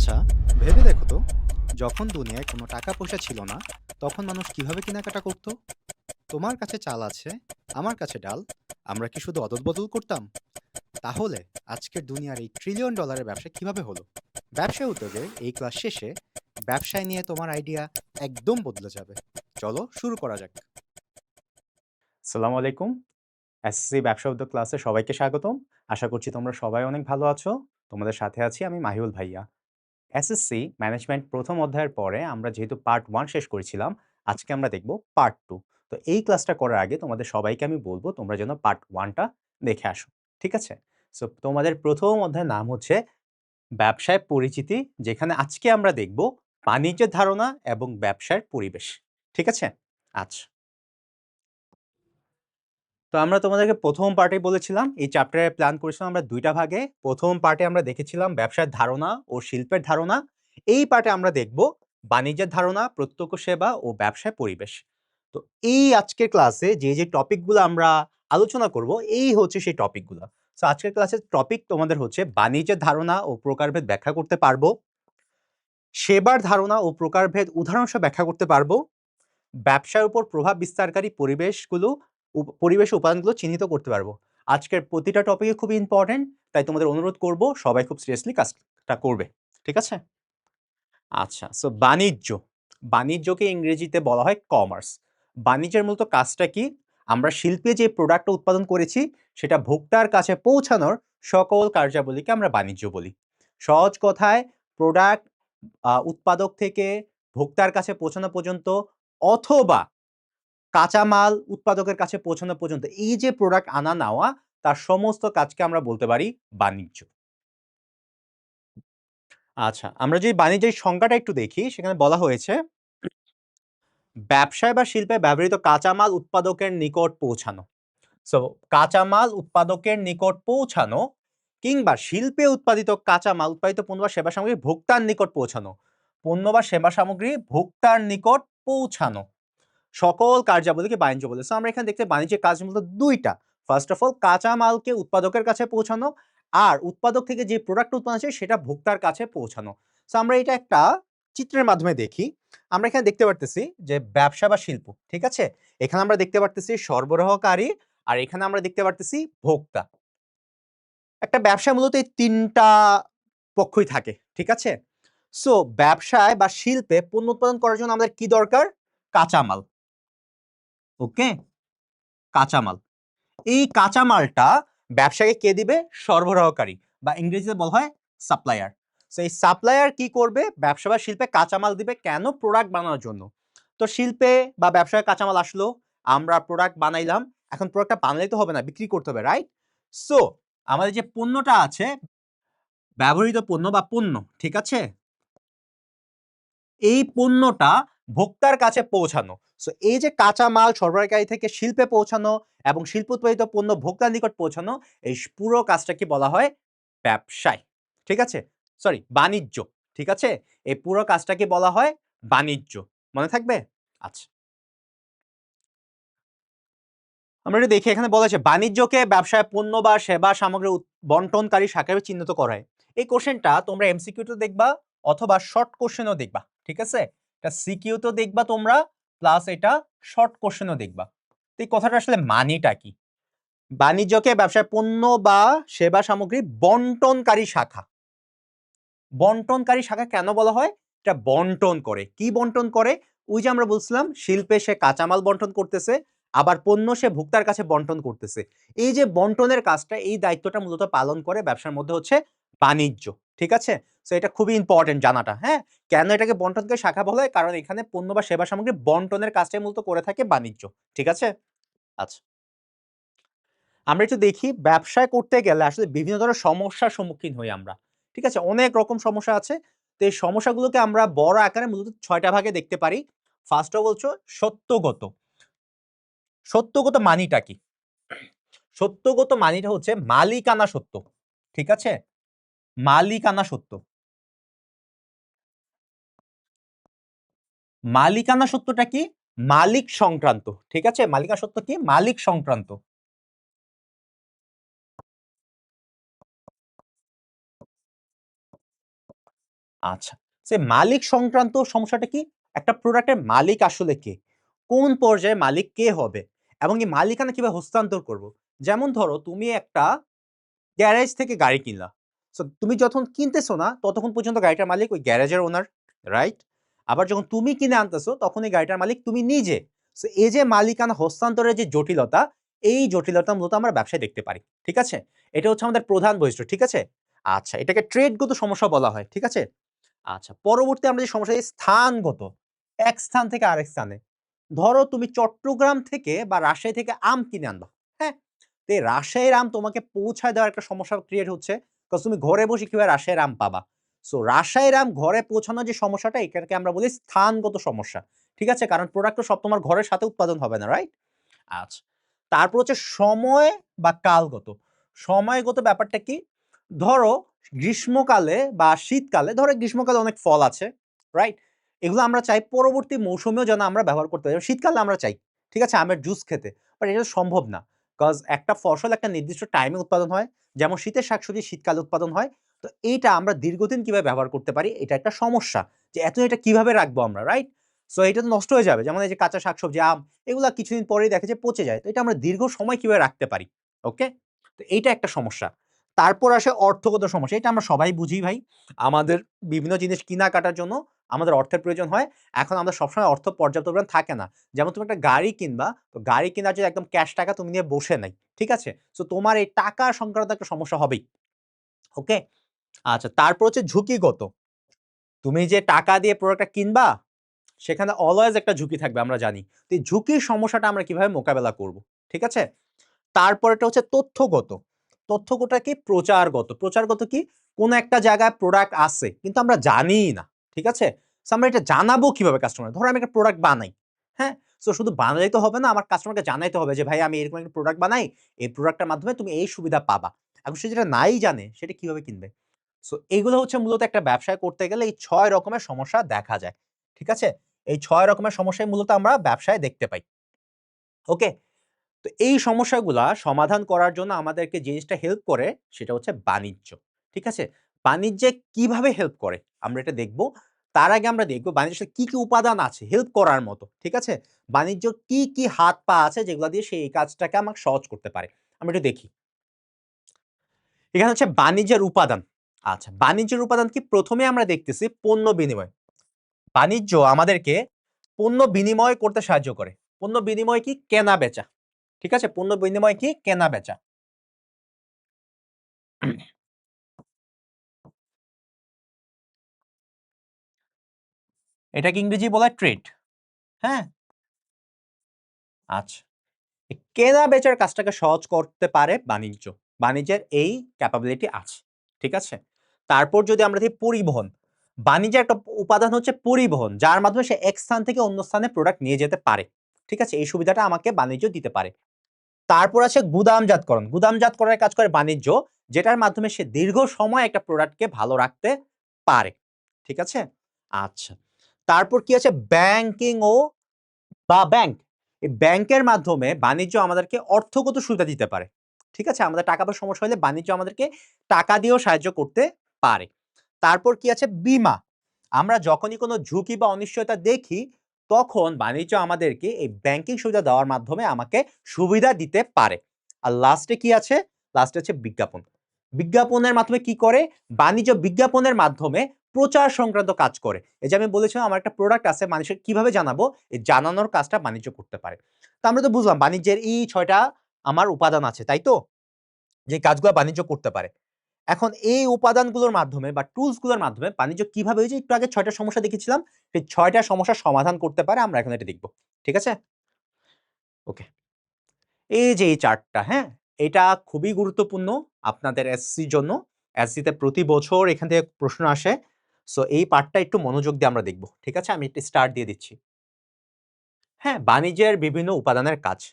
আচ্ছা, ভেবে দেখো তো, যখন দুনিয়ায় কোনো টাকা পয়সা ছিল না, তখন মানুষ কিভাবে কেনাকাটা করত? তোমার কাছে চাল আছে, আমার কাছে ডাল, আমরা কি শুধু অদল-বদল করতাম? তাহলে আজকের দুনিয়ার এই ট্রিলিয়ন ডলারের ব্যবসা কিভাবে হলো? ব্যবসা উদ্যোগের এই ক্লাস শেষে ব্যবসায় নিয়ে তোমার আইডিয়া একদম বদলে যাবে। চলো শুরু করা যাক। আসসালামু আলাইকুম। এসএসসি ব্যবসা উদ্যোগ ক্লাসে সবাইকে স্বাগতম। আশা করছি তোমরা সবাই অনেক ভালো আছো। তোমাদের সাথে আছি আমি মাহিউল ভাইয়া। এসএসসি ম্যানেজমেন্ট প্রথম অধ্যায়ের পরে আমরা যেহেতু পার্ট 1 শেষ করেছিলাম, আজকে আমরা দেখব পার্ট 2। তো এই ক্লাসটা করার আগে তোমাদের সবাইকে আমি বলব তোমরা যেন পার্ট 1 টা দেখে আসো। ঠিক আছে? সো তোমাদের প্রথম অধ্যায়ের নাম হচ্ছে ব্যবসায় পরিচিতি, যেখানে আজকে আমরা দেখব বাণিজ্যের ধারণা এবং ব্যবসার পরিবেশ। ঠিক আছে? আচ্ছা। তো আমরা তোমাদেরকে প্রথম পার্টে বলেছিলাম এই চ্যাপ্টারে প্ল্যান করেছিলাম আমরা ২ টা ভাগে। প্রথম পার্টে আমরা দেখেছিলাম ব্যবসার ধারণা ও শিল্পের ধারণা। এই পার্টে আমরা দেখব বাণিজ্যের ধারণা, প্রত্যক্ষ সেবা ও ব্যবসায় পরিবেশ। তো এই আজকের ক্লাসে যে টপিকগুলো আমরা আলোচনা করব, এই হচ্ছে সেই টপিকগুলো। সো আজকের ক্লাসের টপিক তোমাদের হচ্ছে বাণিজ্যের ধারণা ও প্রকারভেদ ব্যাখ্যা করতে পারবো। সেবার ধারণা ও প্রকারভেদ উদাহরণ সহ ব্যাখ্যা করতে পারবো। ব্যবসার উপর প্রভাব বিস্তারকারী পরিবেশ উপাদানগুলো চিহ্নিত করতে পারবো। আজকের প্রতিটা টপিকে খুবই ইম্পর্টেন্ট, তাই তোমাদের অনুরোধ করব সবাই খুব সিরিয়াসলি কাজটা করবে। ঠিক আছে? আচ্ছা, সো বাণিজ্যকে ইংরেজিতে বলা হয় কমার্স। বাণিজ্যের মূলত কাজটা কি? আমরা শিল্পে যে প্রোডাক্টটা উৎপাদন করেছি সেটা ভোক্তার কাছে পৌঁছানোর সকল কার্যাবলীকে আমরা বাণিজ্য বলি। সহজ কথায় প্রোডাক্ট উৎপাদক থেকে ভোক্তার কাছে পৌঁছানো পর্যন্ত, অথবা কাঁচামাল উৎপাদকের কাছে পৌঁছানো পর্যন্ত এই যে প্রোডাক্ট আনা নেওয়া, তার সমস্ত কাজকে আমরা বলতে পারি বাণিজ্য। আচ্ছা, আমরা যদি বাণিজ্যের সংজ্ঞাটা একটু দেখি, সেখানে বলা হয়েছে ব্যবসায় বা শিল্পে ব্যবহৃত কাঁচামাল উৎপাদকের নিকট পৌঁছানো। সো কাঁচামাল উৎপাদকের নিকট পৌঁছানো কিংবা শিল্পে উৎপাদিত কাঁচামাল উৎপাদিত পণ্য বা সেবা সামগ্রী ভোক্তার নিকট পৌঁছানো। পণ্য বা সেবা সামগ্রী ভোক্তার নিকট পৌঁছানো সকল কার্যাবলীকে বাণিজ্য বলে। সো আমরা এখানে দেখতে বাণিজ্যের কাজ মূলত ২ টা। ফার্স্ট অফ অল কাঁচামালকে উৎপাদকের কাছে পৌঁছানো, আর উৎপাদক থেকে যে প্রোডাক্ট উৎপাদন হচ্ছে সেটা ভোক্তার কাছে পৌঁছানো। সো আমরা এটা একটা চিত্রের মাধ্যমে দেখি। আমরা এখানে দেখতে পারতেছি যে ব্যবসা বা শিল্প, ঠিক আছে? এখানে আমরা দেখতে পারতেছি সরবরাহকারী, আর এখানে আমরা দেখতে পারতেছি ভোক্তা। একটা ব্যবসায় মূলত এই ৩ টা পক্ষই থাকে, ঠিক আছে? সো ব্যবসায় বা শিল্পে পণ্য উৎপাদন করার জন্য আমাদের কি দরকার? কাঁচামাল। ওকে? কাঁচামাল। এই কাঁচামালটা ব্যবসাকে কে দিবে? সরবরাহকারী, বা ইংরেজিতে বলা হয় সাপ্লায়ার। সো এই সাপ্লায়ার কি করবে? ব্যবসা বা শিল্পে কাঁচামাল দিবে কেন? প্রোডাক্ট বানানোর জন্য। তো শিল্পে বা ব্যবসায় কাঁচামাল আসলো, আমরা প্রোডাক্ট বানাইলাম। এখন প্রোডাক্টটা বানাইলে তো হবে না, বিক্রি করতে হবে, রাইট? সো আমাদের যে পণ্যটা আছে, ব্যবহৃত পণ্য বা পণ্য, ঠিক আছে? এই পণ্যটা ভোক্তার কাছে পৌঁছানো। সো এই যে কাঁচামাল সরবরাহকারী থেকে শিল্পে পৌঁছানো এবং শিল্প উৎপাদিত পণ্য ভোক্তার নিকট পৌঁছানো, এই পুরো কাজটাকে বলা হয় ব্যবসায়। ঠিক আছে? সরি, বাণিজ্য। ঠিক আছে? এই পুরো কাজটাকে বলা হয় বাণিজ্য। মনে থাকবে? আচ্ছা। আমরা একটু দেখি, এখানে বলা আছে বাণিজ্যকে ব্যবসায় পণ্য বা সেবা সামগ্রী বন্টনকারী শাখা হিসেবে চিহ্নিত করা হয়। এই কোশ্চেনটা তোমরা এমসিকিউ তে দেখবা অথবা শর্ট কোশ্চেনও দেখবা। ঠিক আছে? এটা সিকিউ তো দেখবা তোমরা, প্লাস এটা শর্ট কোশ্চেনও দেখবা। তো এই কথাটা আসলে মানেটা কি? বাণিজ্যকে ব্যবসায় পণ্য বা সেবা সামগ্রী বন্টনকারী শাখা। বন্টনকারী শাখা কেন বলা হয়? এটা বন্টন করে। কি বন্টন করে? ওই যে আমরা বলছিলাম শিল্পে সে কাঁচামাল বন্টন করতেছে, আবার পণ্য সে ভোক্তার কাছে বন্টন করতেছে। এই যে বন্টনের কাজটা, এই দায়িত্বটা মূলত পালন করে ব্যবসার মধ্যে হচ্ছে বাণিজ্য। ঠিক আছে? সো এটা খুবই ইম্পর্টেন্ট জানাটা, হ্যাঁ? কেন এটাকে বন্টনকারী শাখা বলা হয়? কারণ এখানে পণ্য বা সেবা সামগ্রী বন্টনের কাজটাই মূলত করে থাকে বাণিজ্য। ঠিক আছে? আচ্ছা। আমরা একটু দেখি ব্যবসায় করতে গেলে আসলে বিভিন্ন ধরনের সমস্যার সম্মুখীন হই আমরা। ঠিক আছে? অনেক রকম সমস্যা আছে। তো এই সমস্যাগুলোকে আমরা বড় আকারে মূলত ৬ টা ভাগে দেখতে পারি। ফার্স্ট অফ হচ্ছে সত্যগত। সত্যগত মানিটা কি? সত্যগত মানিটা হচ্ছে মালিকানা সত্য। ঠিক আছে? মালিকানা সত্য। মালিকানা সত্যটা কি? মালিক সংক্রান্ত। ঠিক আছে? মালিকানা সত্য কি? মালিক সংক্রান্ত। আচ্ছা, সে মালিক সংক্রান্ত সমস্যাটা কি? একটা প্রোডাক্টের মালিক আসলে কে? কোন পর্যায়ে মালিক কে হবে? এবং এই মালিকানা কিভাবে হস্তান্তর করব? যেমন ধরো তুমি একটা গ্যারেজ থেকে গাড়ি কিনলা। সো তুমি যখন কিনতেছো না ততক্ষণ পর্যন্ত গাড়িটার মালিক ওই গ্যারেজের ওনার, রাইট? আবার যখন তুমি কিনে আনতেছো তখন এই গাড়িটার মালিক তুমি নিজে। সো এই যে মালিকানা হস্তান্তরের যে জটিলতা, এই জটিলতা মূলত আমরা ব্যবসায় দেখতে পারি। ঠিক আছে? এটা হচ্ছে আমাদের প্রধান বৈশিষ্ট্য। ঠিক আছে? আচ্ছা, এটাকে ট্রেডগত সমস্যা বলা হয়। ঠিক আছে? আচ্ছা, পরবর্তী আমরা যে সমস্যা, এই স্থানগত। এক স্থান থেকে আরেক স্থানে। ধরো তুমি চট্টগ্রাম থেকে বা রাজশাহী থেকে আম কিনে আনবা। হ্যাঁ? তো এই রাজশাহীর আম তোমাকে পৌঁছায় দেওয়ার একটা সমস্যা ক্রিয়েট হচ্ছে। কজ তুমি ঘরে বসে কিভাবে রাজশাহীর আম পাবা? সো রাজশাহীর আম ঘরে পৌঁছানোর যে সমস্যাটা, এটাকে আমরা বলি স্থানগত সমস্যা। ঠিক আছে? কারণ প্রোডাক্ট তো সব তোমার ঘরের সাথে উৎপাদন হবে না, রাইট? আচ্ছা। তারপর হচ্ছে সময় বা কালগত। সময়গত ব্যাপারটা কি? ধরো গ্রীষ্মকালে বা শীতকালে, ধরো গ্রীষ্মকালে অনেক ফল আছে, রাইট? এগুলো আমরা চাই পরবর্তী মৌসুমেও যেন আমরা ব্যবহার করতে পারি। শীতকালে আমরা চাই, ঠিক আছে, আমের জুস খেতে। বাট এটা সম্ভব না। কজ একটা ফসল একটা নির্দিষ্ট টাইমে উৎপাদন হয়। যেমন শীতের শাকসবজি শীতকালে উৎপাদন হয়। তো এইটা আমরা দীর্ঘদিন কিভাবে ব্যবহার করতে পারি, এটা একটা সমস্যা। যে এত এটা কিভাবে রাখবো আমরা, রাইট? সো এটা তো নষ্ট হয়ে যাবে। যেমন এই যে কাঁচা শাকসবজি, আম, এগুলা কিছুদিন পরেই দেখা যায় পচে যায়। তো এটা আমরা দীর্ঘ সময় কিভাবে রাখতে পারি? ওকে? তো এইটা একটা সমস্যা। তারপর আসে অর্থগত সমস্যা। এটা আমরা সবাই বুঝি ভাই। আমাদের বিভিন্ন জিনিস কেনাকাটার জন্য আমাদের অর্থের প্রয়োজন হয়। এখন আমাদের সবসময় অর্থ পর্যাপ্ত পরিমাণ থাকে না। যেমন তুমি একটা গাড়ি কিনবা, তো গাড়ি কেনার জন্য একদম ক্যাশ টাকা তুমি নিয়ে বসে নাই। ঠিক আছে? সো তোমার এই টাকা সংক্রান্ত একটা সমস্যা হবেই। ওকে? আচ্ছা, তারপর হচ্ছে ঝুঁকিগত। তুমি যে টাকা দিয়ে প্রোডাক্টটা কিনবা, সেখানে অলওয়েজ একটা ঝুঁকি থাকবে আমরা জানি। তো এই ঝুঁকির সমস্যাটা আমরা কিভাবে মোকাবেলা করব? ঠিক আছে? তারপরেরটা হচ্ছে তথ্যগত। তথ্যগত কি? প্রচারগত। প্রচারগত কি? কোন একটা জায়গায় প্রোডাক্ট আছে কিন্তু আমরা জানিই না। ঠিক আছে? সো আমরা এটা জানাবো কিভাবে কাস্টমার? ধরো আমি একটা প্রোডাক্ট বানাই। হ্যাঁ? সো শুধু বানালেই তো হবে না, আমার কাস্টমারকে জানাইতে হবে যে, "ভাই আমি এরকম একটা প্রোডাক্ট বানাই। এই প্রোডাক্টটার মাধ্যমে তুমি এই সুবিধা পাবা।" এখন সে যেটা নাই জানে সেটা কিভাবে কিনবে? সো এগুলো হচ্ছে মূলত একটা ব্যবসায় করতে গেলে এই ৬ রকমের সমস্যা দেখা যায়। ঠিক আছে? এই ৬ রকমের সমস্যাই মূলত আমরা ব্যবসায় দেখতে পাই। ওকে? তো এই সমস্যাগুলা সমাধান করার জন্য আমাদেরকে জিনিসটা হেল্প করে, সেটা হচ্ছে বাণিজ্য। ঠিক আছে? বাণিজ্যে কিভাবে হেল্প করে আমরা এটা দেখব। তার আগে আমরা দেখব বাণিজ্যের সাথে কি উপাদান আছে হেল্প করার মতো। ঠিক আছে? বাণিজ্য কি হাত পা আছে যেগুলা দিয়ে সে এই কাজটাকে আমাকে সহজ করতে পারে। আমরা একটু দেখি। এখানে হচ্ছে বাণিজ্যের উপাদান। আচ্ছা, বাণিজ্যের উপাদান কি? ১ম এ আমরা দেখতেছি পণ্য বিনিময়। বাণিজ্য আমাদেরকে পণ্য বিনিময় করতে সাহায্য করে। পণ্য বিনিময় কি? কেনা-বেচা। ঠিক আছে? পণ্য বিনিময় কি? কেনা-বেচা। এটাকে ইংরেজি বলা হয় ট্রেড। হ্যাঁ? আচ্ছা। এই কেনা-বেচার কাজটাকে সহজ করতে পারে বাণিজ্য। বাণিজ্যের এই ক্যাপাবিলিটি আছে। ঠিক আছে? তারপর যদি আমরা দেখি পরিবহন। বাণিজ্যের একটা উপাদান হচ্ছে পরিবহন। যার মাধ্যমে সে এক স্থান থেকে অন্য স্থানে প্রোডাক্ট নিয়ে যেতে পারে। ঠিক আছে? এই সুবিধাটা আমাকে বাণিজ্য দিতে পারে। তারপর আছে গুদামজাতকরণ। গুদামজাতকরণের কাজ করে বাণিজ্য, যেটার মাধ্যমে সে দীর্ঘ সময় একটা প্রোডাক্টকে ভালো রাখতে পারে। ঠিক আছে? আচ্ছা। তারপর কি আছে? ব্যাংকিং ও বা ব্যাংক। এই ব্যাংকের মাধ্যমে বাণিজ্য আমাদেরকে অর্থগত সুবিধা দিতে পারে। ঠিক আছে? আমাদের টাকা-পয়সার সমস্যা হলে বাণিজ্য আমাদেরকে টাকা দিয়েও সাহায্য করতে পারে। তারপর কি আছে? বীমা। আমরা যখনই কোনো ঝুঁকি বা অনিশ্চয়তা দেখি, তখন বাণিজ্য আমাদেরকে এই ব্যাংকিং সুবিধা দেওয়ার মাধ্যমে আমাকে সুবিধা দিতে পারে। আর লাস্টে কি আছে? লাস্টে হচ্ছে বিজ্ঞাপন। বিজ্ঞাপনের মাধ্যমে কি করে? বাণিজ্য বিজ্ঞাপনের মাধ্যমে প্রচার সংক্রান্ত কাজ করে। এই যে আমি বলেছিলাম আমার একটা প্রোডাক্ট আছে, মানুষের কিভাবে জানাবো? এই জানানোর কাজটা বাণিজ্য করতে পারে। তো আমরা তো বুঝলাম বাণিজ্যের এই ৬ টা আমার উপাদান আছে, তাই তো? যে কাজগুলা বাণিজ্য করতে পারে। এখন এই উপাদানগুলোর মাধ্যমে বা টুলস গুলোর মাধ্যমে বাণিজ্য কিভাবে, ওই যে একটু আগে ৬ টা সমস্যা দেখেছিলাম, সেই ৬ টা সমস্যার সমাধান করতে পারে, আমরা এখন এটা দেখব। ঠিক আছে? ওকে। এই যে এই চার্টটা, হ্যাঁ? এটা খুবই গুরুত্বপূর্ণ আপনাদের এসসির জন্য। এসসিতে প্রতি বছর এখান থেকে প্রশ্ন আসে। সো এই পার্টটা একটু মনোযোগ দিয়ে আমরা দেখব। ঠিক আছে? আমি একটু স্টার্ট দিয়ে দিচ্ছি। হ্যাঁ, বাণিজ্যের বিভিন্ন উপাদানের কাজ।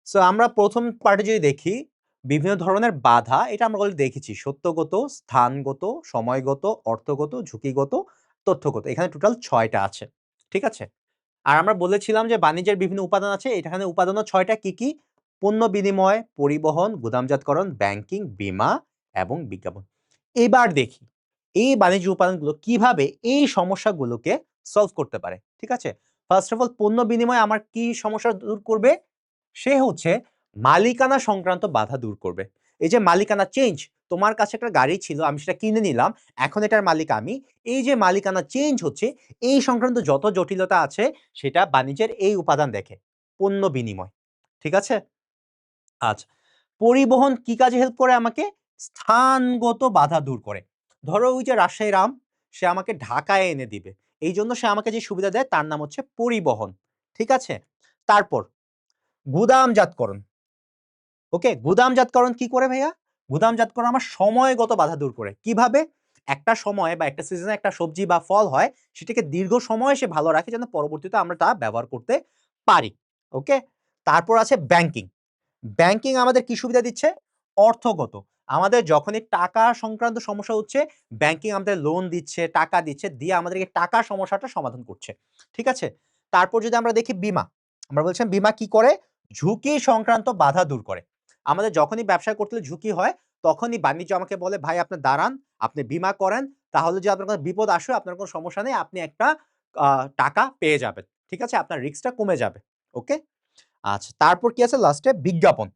সো আমরা ১ম পার্টে যদি দেখি, বিভিন্ন ধরনের বাধা, এটা আমরা অলরেডি দেখেছি। সত্যগত, স্থানগত, সময়গত, অর্থগত, ঝুঁকিগত, তথ্যগত। এখানে টোটাল ৬ টা আছে। ঠিক আছে? আর আমরা বলেছিলাম যে বাণিজ্যের বিভিন্ন উপাদান আছে। এখানে উপাদানও ৬ টা। কি, কি? পণ্য বিনিময়, পরিবহন, গুদামজাতকরণ, ব্যাংকিং, বীমা এবং বিজ্ঞাপন। এবার দেখি এই বাণিজ্য উপাদানগুলো কিভাবে এই সমস্যাগুলোকে সলভ করতে পারে। ঠিক আছে? ফার্স্ট অফ অল পণ্য বিনিময় আমার কি সমস্যা দূর করবে? সে হচ্ছে মালিকানা সংক্রান্ত বাধা দূর করবে। এই যে মালিকানা চেঞ্জ, তোমার কাছে একটা গাড়ি ছিল, আমি সেটা কিনে নিলাম, এখন এটার মালিক আমি। এই যে মালিকানা চেঞ্জ হচ্ছে, এই সংক্রান্ত যত জটিলতা আছে সেটা বাণিজ্যের এই উপাদান দেখে। পণ্য বিনিময়। ঠিক আছে? আচ্ছা। পরিবহন কি কাজে হেল্প করে আমাকে? স্থানগত বাধা দূর করে। ধরো ওই যে রাজশাহী রাম, সে আমাকে ঢাকায় এনে দিবে। এইজন্য সে আমাকে যে সুবিধা দেয় তার নাম হচ্ছে পরিবহন। ঠিক আছে? তারপর গুদামজাতকরণ। ওকে? গুদামজাতকরণ কি করে ভাইয়া? গুদামজাতকরণ আমার সময়গত বাধা দূর করে। কিভাবে? একটা সময় বা একটা সিজনে একটা সবজি বা ফল হয়, সেটাকে দীর্ঘ সময় সে ভালো রাখে যেন পরবর্তীতে আমরা তা ব্যবহার করতে পারি। ওকে? তারপর আছে ব্যাংকিং। ব্যাংকিং আমাদের কি সুবিধা দিচ্ছে? অর্থগত। আমাদের যখনই টাকা সংক্রান্ত সমস্যা হচ্ছে, ব্যাংকিং আমাদের লোন দিচ্ছে, টাকা দিচ্ছে, দিয়ে আমাদেরকে টাকার সমস্যাটা সমাধান করছে। ঠিক আছে? তারপর যদি আমরা দেখি বীমা। আমরা বলছিলাম বীমা কি করে? ঝুঁকি সংক্রান্ত বাধা দূর করে। আমাদের যখনই ব্যবসা করতে হলে ঝুঁকি হয়, তখনই বাণিজ্য আমাকে বলে, "ভাই আপনি দাঁড়ান, আপনি বীমা করেন। তাহলে যে আপনার কোনো বিপদ আসে, আপনার কোনো সমস্যা নেই। আপনি একটা আ টাকা পেয়ে যাবেন।" ঠিক আছে? আপনার রিস্কটা কমে যাবে। ওকে? আচ্ছা, তারপর কি আছে লাস্টে? বিজ্ঞাপন।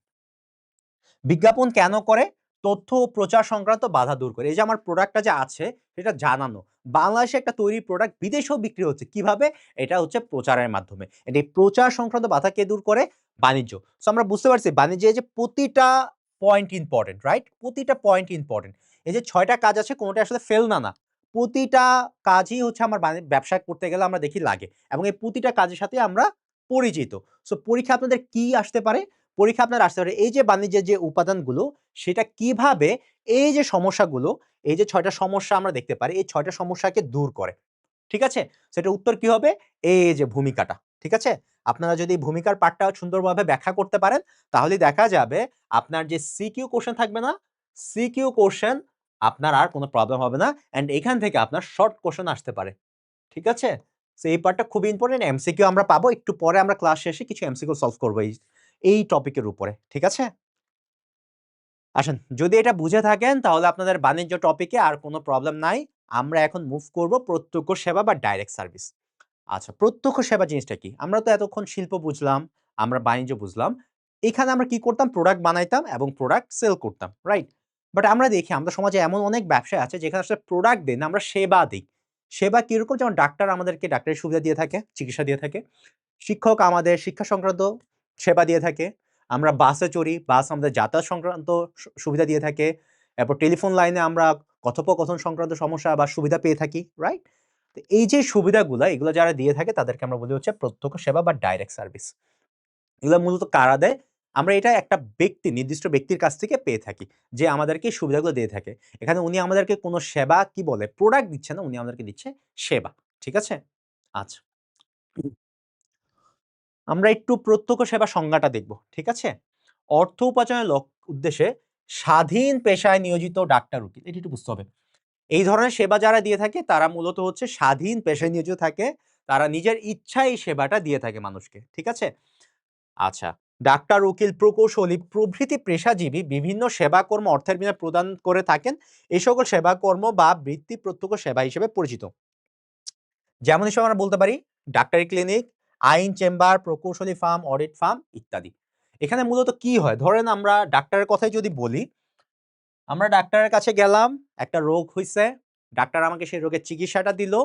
বিজ্ঞাপন কেন করে? তথ্য ও প্রচার সংক্রান্ত বাধা দূর করে। এই যে আমার প্রোডাক্টটা যে আছে সেটা জানানো। বাংলাদেশে একটা তৈরি প্রোডাক্ট বিদেশেও বিক্রি হচ্ছে। কিভাবে? এটা হচ্ছে প্রচারের মাধ্যমে। এটা এই প্রচার সংক্রান্ত বাধা কে দূর করে? বাণিজ্য। সো আমরা বুঝতে পারছি বাণিজ্যে এই যে প্রতিটা পয়েন্ট ইম্পোর্টেন্ট, রাইট? প্রতিটা পয়েন্ট ইম্পোর্টেন্ট। এই যে ৬ টা কাজ আছে কোনটাই আসলে ফেল না। প্রতিটা কাজই হচ্ছে আমার ব্যবসা করতে গেলে আমরা দেখি লাগে এবং এই প্রতিটা কাজের সাথে আমরা পরিচিত। সো পরীক্ষা আপনাদের কি আসতে পারে? পরীক্ষা আপনার আসতে পারে এই যে বাণিজ্যের যে উপাদানগুলো সেটা কিভাবে এই যে সমস্যাগুলো, এই যে ৬ টা সমস্যা আমরা দেখতে পারি, এই ৬ টা সমস্যাকে দূর করে। ঠিক আছে? সেটার উত্তর কি হবে? এই যে ভূমিকাটা। ঠিক আছে? আপনারা যদি ভূমিকার পার্টটা সুন্দরভাবে ব্যাখ্যা করতে পারেন, তাহলেই দেখা যাবে আপনার যে সিকিউ কোয়েশ্চেন থাকবে না? সিকিউ কোয়েশ্চেন আপনার আর কোন প্রবলেম হবে না। অ্যান্ড এখান থেকে আপনার শর্ট কোয়েশ্চেন আসতে পারে। ঠিক আছে? সো এই পার্টটা খুবই ইম্পোর্টেন্ট। এমসিকিউ আমরা পাবো। একটু পরে আমরা ক্লাস শেষে কিছু এমসিকিউ সলভ করব এই টপিকের উপরে। ঠিক আছে? আসেন, যদি এটা বুঝে থাকেন তাহলে আপনাদের বাণিজ্য টপিকে আর কোনো প্রবলেম নাই। আমরা এখন মুভ করব প্রত্যক্ষ সেবা বা ডাইরেক্ট সার্ভিস। আচ্ছা, প্রত্যক্ষ সেবা জিনিসটা কি? আমরা তো এতক্ষণ শিল্প বুঝলাম, আমরা বাণিজ্য বুঝলাম। এখানে আমরা কি করতাম? প্রোডাক্ট বানাইতাম এবং প্রোডাক্ট সেল করতাম। রাইট? বাট আমরা দেখি আমরা সমাজে এমন অনেক ব্যবসা আছে যেখানে আসলে প্রোডাক্ট দেই না, আমরা সেবা দেই। সেবা কিরকম? যেমন ডাক্তার আমাদেরকে ডাক্তারের সুবিধা দিয়ে থাকে, চিকিৎসা দিয়ে থাকে। শিক্ষক আমাদের শিক্ষা সংক্রান্ত সেবা দিয়ে থাকে। আমরা বাসে চড়ি, বাস আমাদের যাতায়াত সংক্রান্ত সুবিধা দিয়ে থাকে। এরপর টেলিফোন লাইনে আমরা কথোপকথন সংক্রান্ত সমস্যা বা সুবিধা পেয়ে থাকি। রাইট? তো এই যে সুবিধাগুলা এগুলো যারা দিয়ে থাকে তাদেরকে আমরা বলি হচ্ছে প্রত্যক্ষ সেবা বা ডাইরেক্ট সার্ভিস। এগুলা মূলত কারা দেয়? আমরা এটা একটা ব্যক্তি, নির্দিষ্ট ব্যক্তির কাছ থেকে পেয়ে থাকি। যে আমাদেরকে এই সুবিধাগুলো দিয়ে থাকে। এখানে উনি আমাদেরকে কোন সেবা কি বলে? প্রোডাক্ট দিচ্ছে না, উনি আমাদেরকে দিচ্ছে সেবা। ঠিক আছে? আচ্ছা। আমরা একটু প্রত্যক্ষ সেবা সংজ্ঞাটা দেখব। ঠিক আছে? অর্থ উপার্জনের উদ্দেশ্যে স্বাধীন পেশায় নিয়োজিত ডাক্তার, উকিল। এটি একটু বুঝতে হবে। এই ধরনের সেবা যারা দিয়ে থাকে তারা মূলত হচ্ছে স্বাধীন পেশায় নিয়োজিত থাকে। তারা নিজের ইচ্ছায় এই সেবাটা দিয়ে থাকে মানুষকে। ঠিক আছে? আচ্ছা। ডাক্তার, উকিল, প্রকৌশলী প্রভৃতি পেশাজীবী বিভিন্ন সেবাকর্ম অর্থের বিনিময়ে প্রদান করে থাকেন। এই সকল সেবাকর্ম বা বৃত্তি প্রত্যক্ষ সেবা হিসেবে পরিচিত। যেমন হিসেবে আমরা বলতে পারি ডাক্তারি ক্লিনিক, আইন চেম্বার, প্রকৌশলী ফার্ম, অডিট ফার্ম ইত্যাদি। এখানে মূলত কি হয়? ধরেন আমরা ডাক্তারের কথাই যদি বলি, আমরা ডাক্তারের কাছে গেলাম, একটা রোগ হইছে, ডাক্তার আমাকে সেই রোগের চিকিৎসাটা দিল।